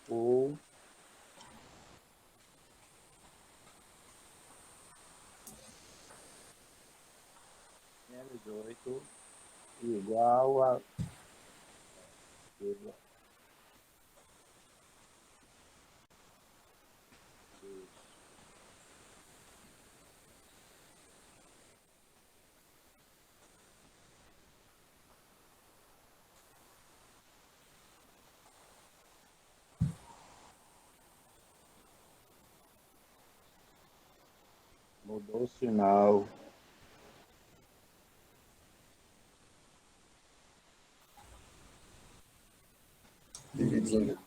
Ou menos 8 igual a mudou o sinal. Dividindo.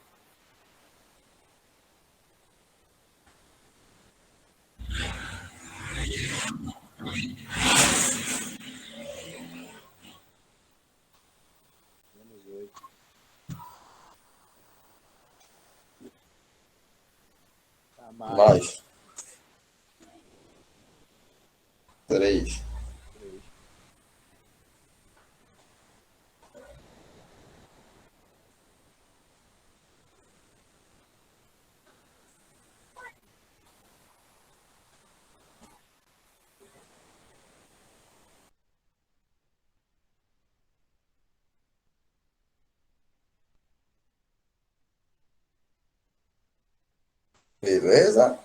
Menos 8. Tá Mais. 3. Beleza?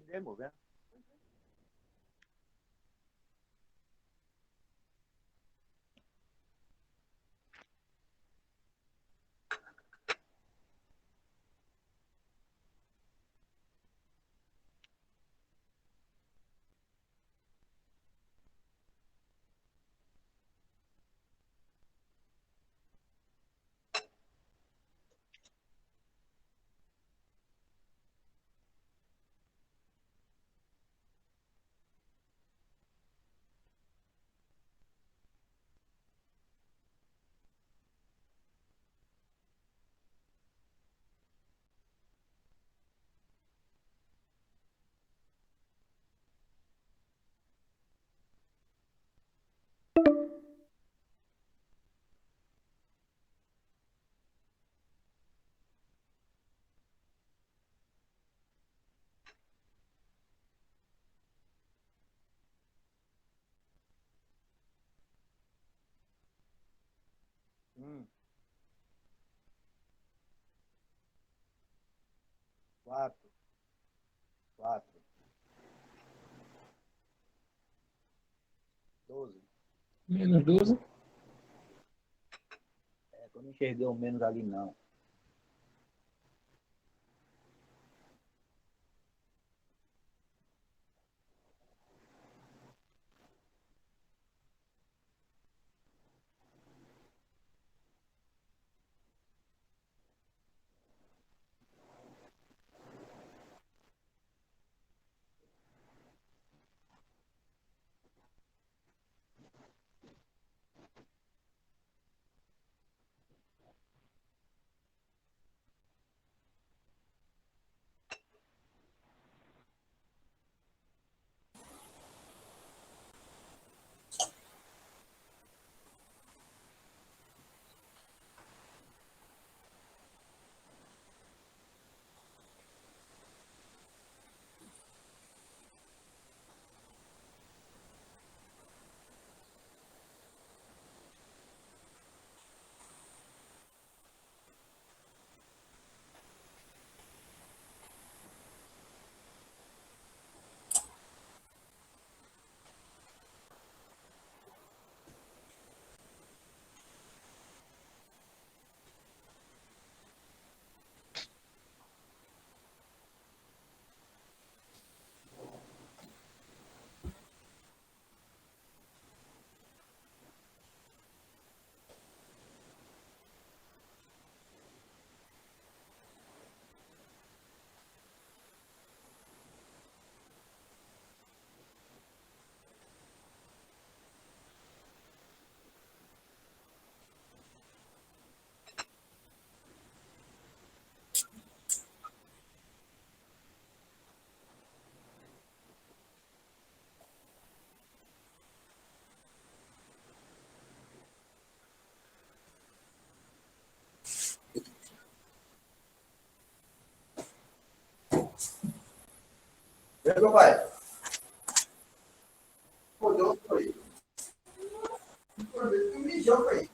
Ninguém movendo. Quatro. Quatro. 12. Menos 12. É, eu não enxerguei o menos ali, não. E aí, meu pai? Rodou, foi. Mijou, foi.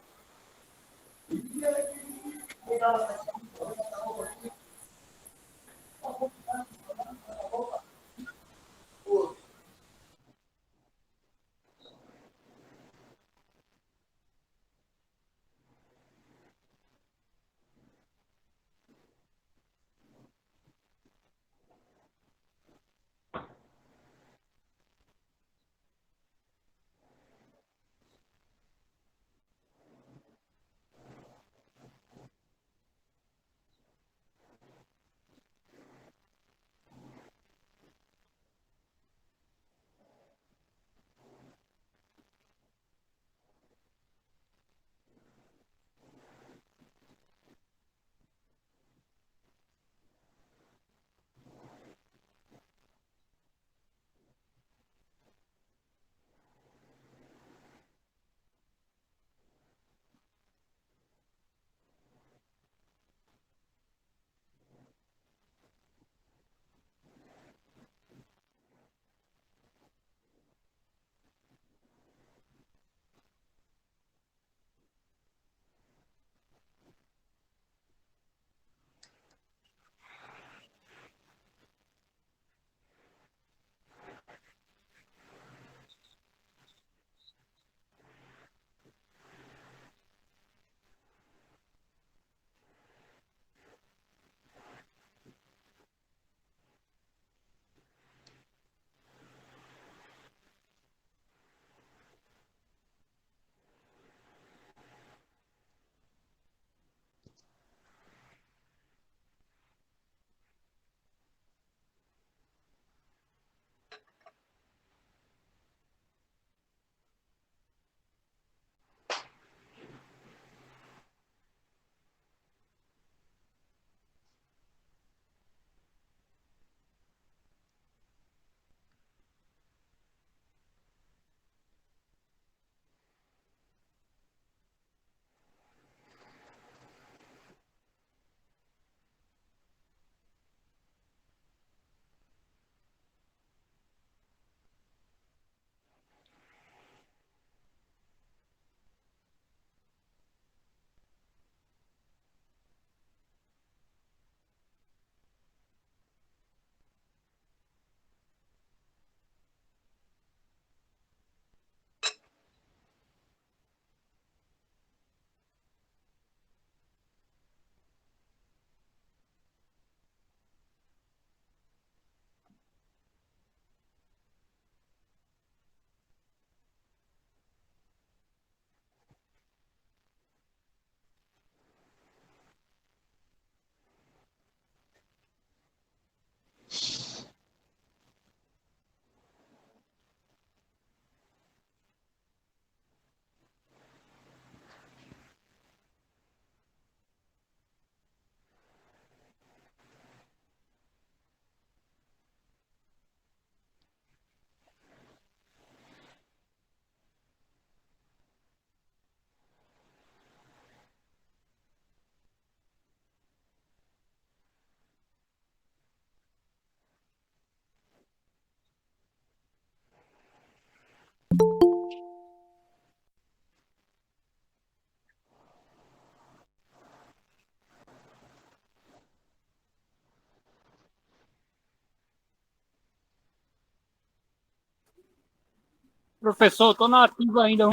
Professor, eu tô na ativa ainda. O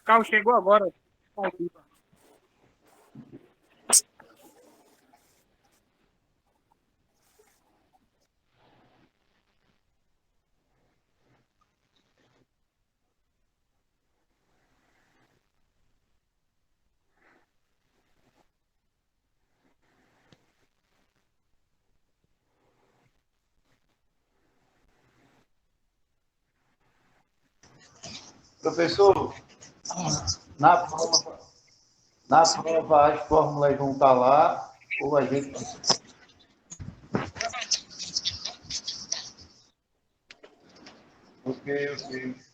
carro chegou agora. Tá aqui. Professor, na prova, as fórmulas vão estar lá, ou a gente. Ok, ok.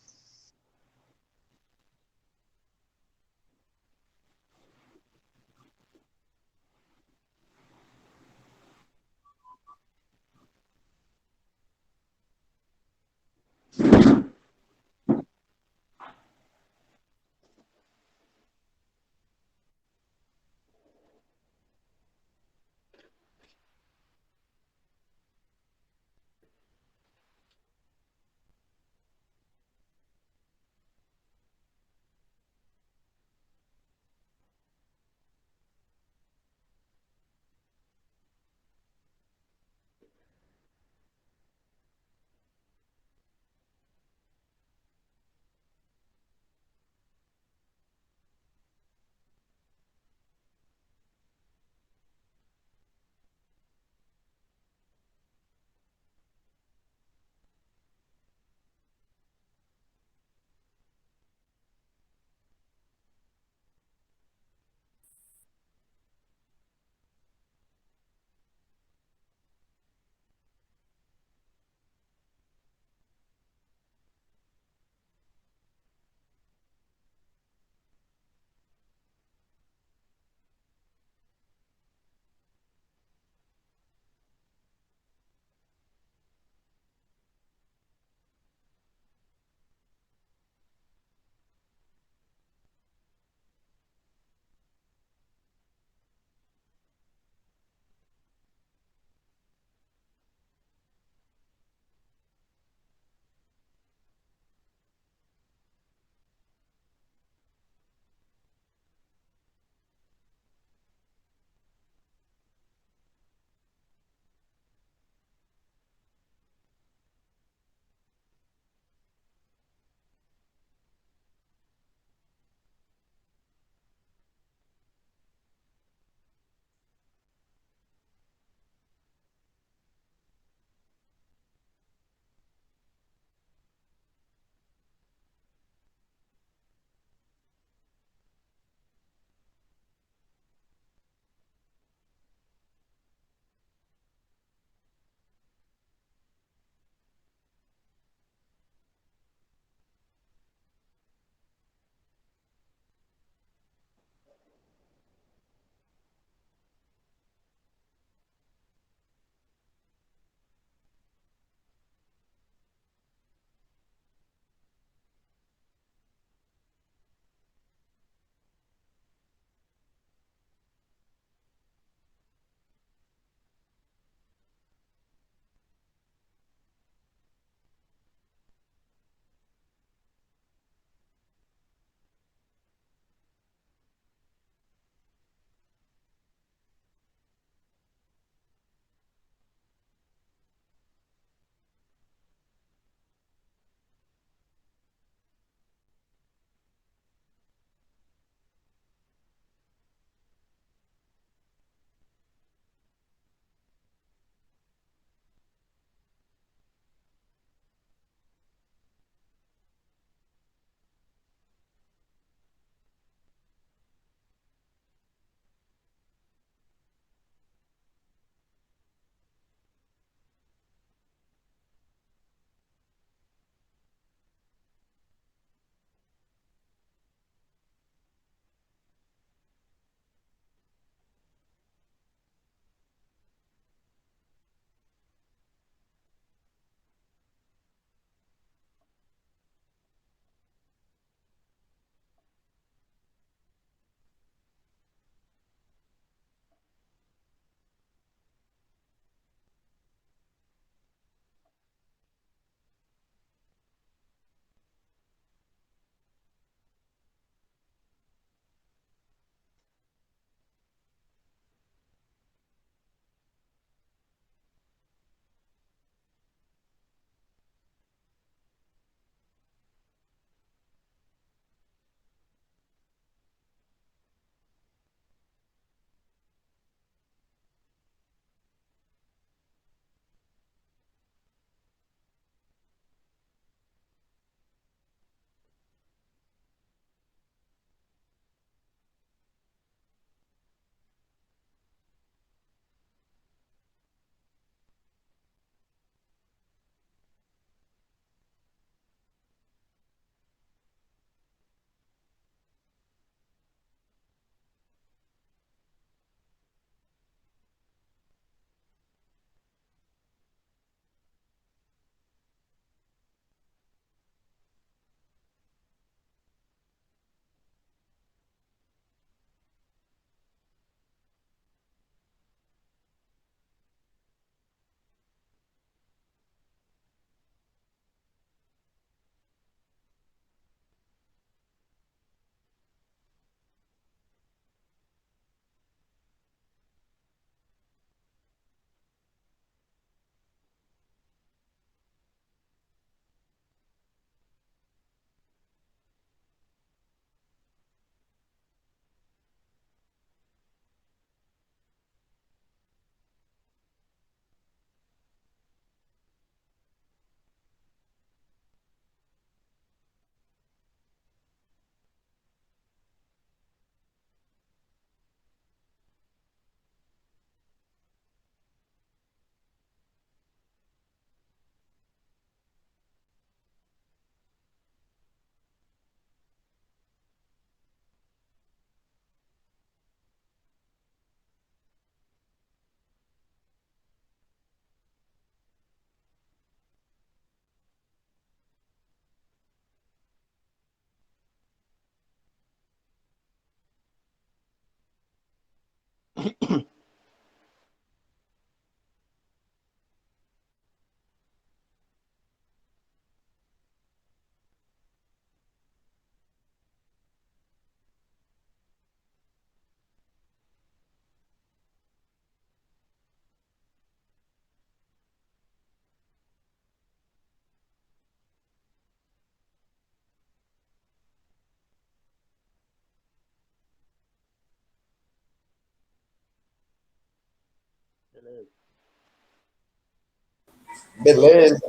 Beleza.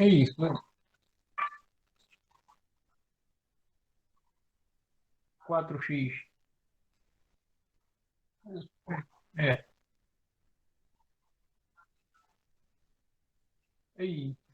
É isso, né? 4x. É. É isso.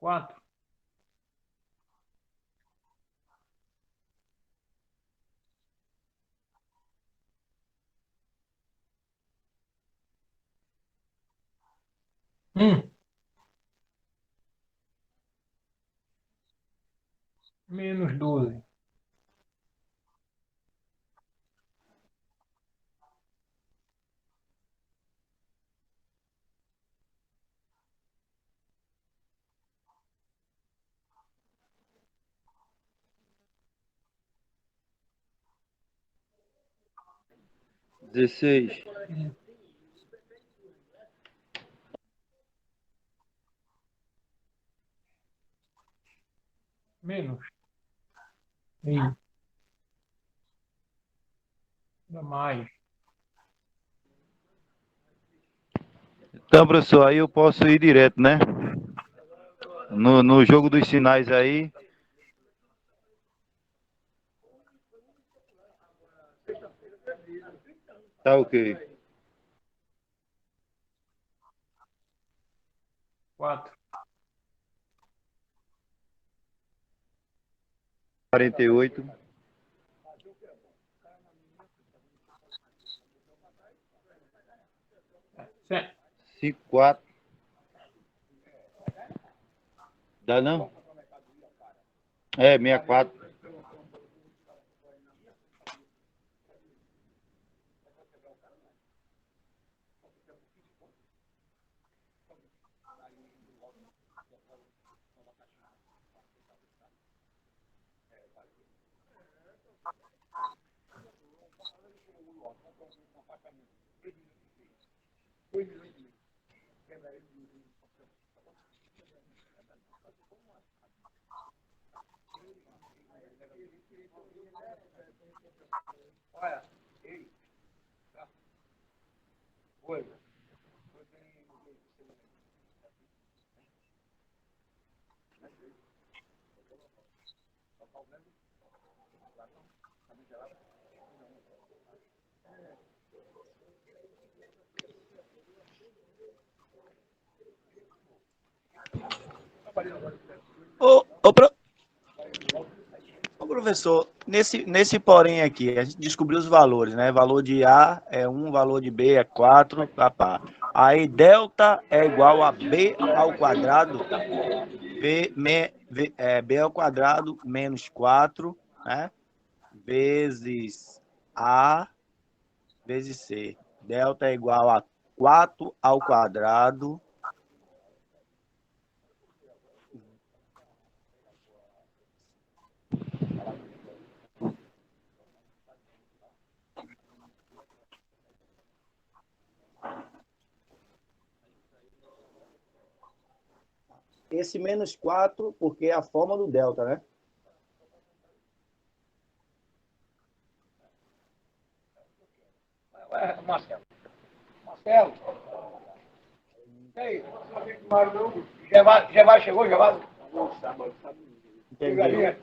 Quatro. Menos 12. Dezesseis. Menos. É isso. Ainda mais. Então, professor, aí eu posso ir direto, né? No jogo dos sinais aí. Tá ok. 4. 48. 7. 54. Dá não? É, 64. Ô, ô, pro- Ô, professor, nesse porém aqui, a gente descobriu os valores, né? Valor de A é 1, valor de B é 4, papá. Aí delta é igual a B ao quadrado, B ao quadrado menos 4, né? Vezes A vezes C. Delta é igual a 4 ao quadrado. Esse menos 4, porque é a forma do delta, né? Marcelo. Marcelo. E aí? Já vai, chegou, já vai? Entendi.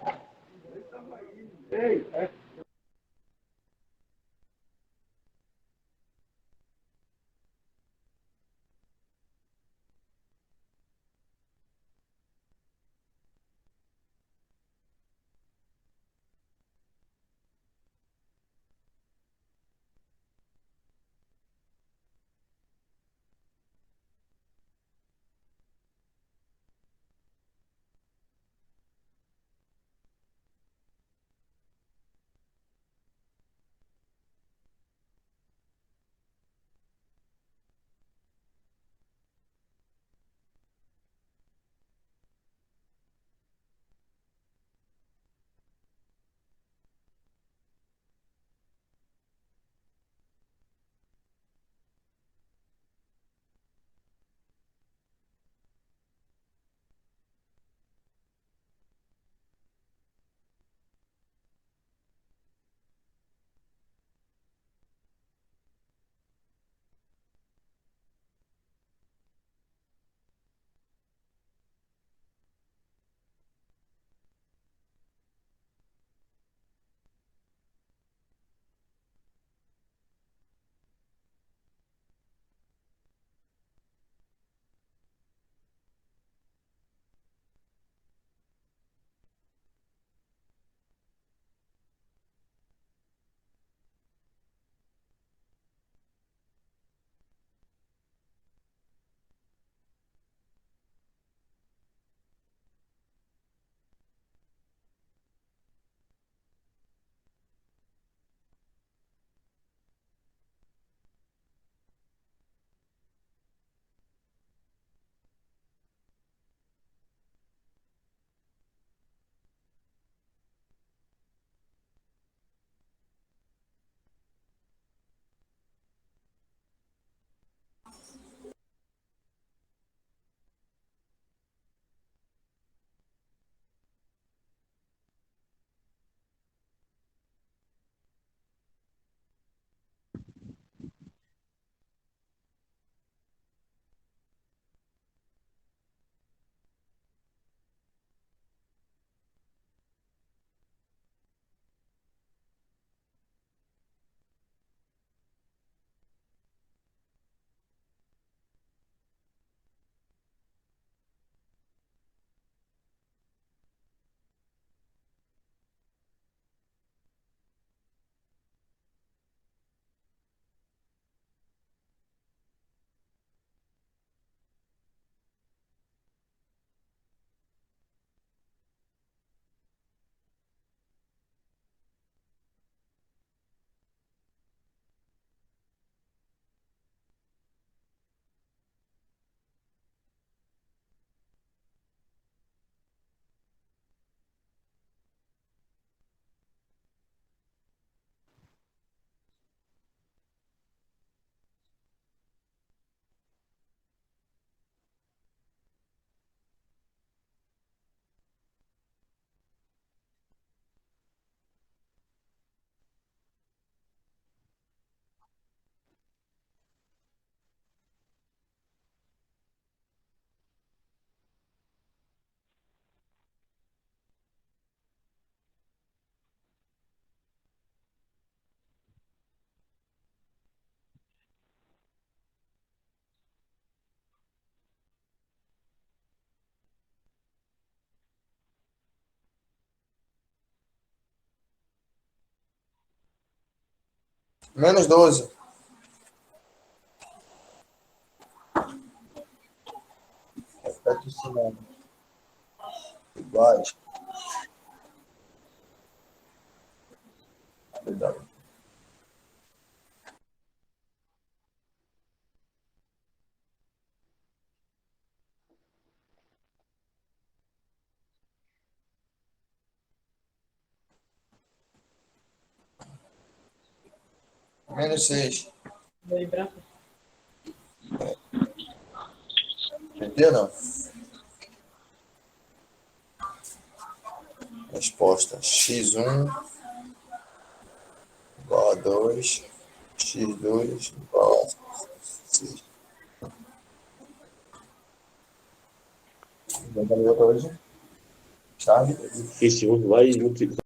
Menos 12. Repete isso não. Iguais. Cuidado. Menos 6. Entendeu, não? Resposta: x1 igual a 2, x2 igual a 6. Vamos ver outra hoje? Chave. Esse um vai multiplicar.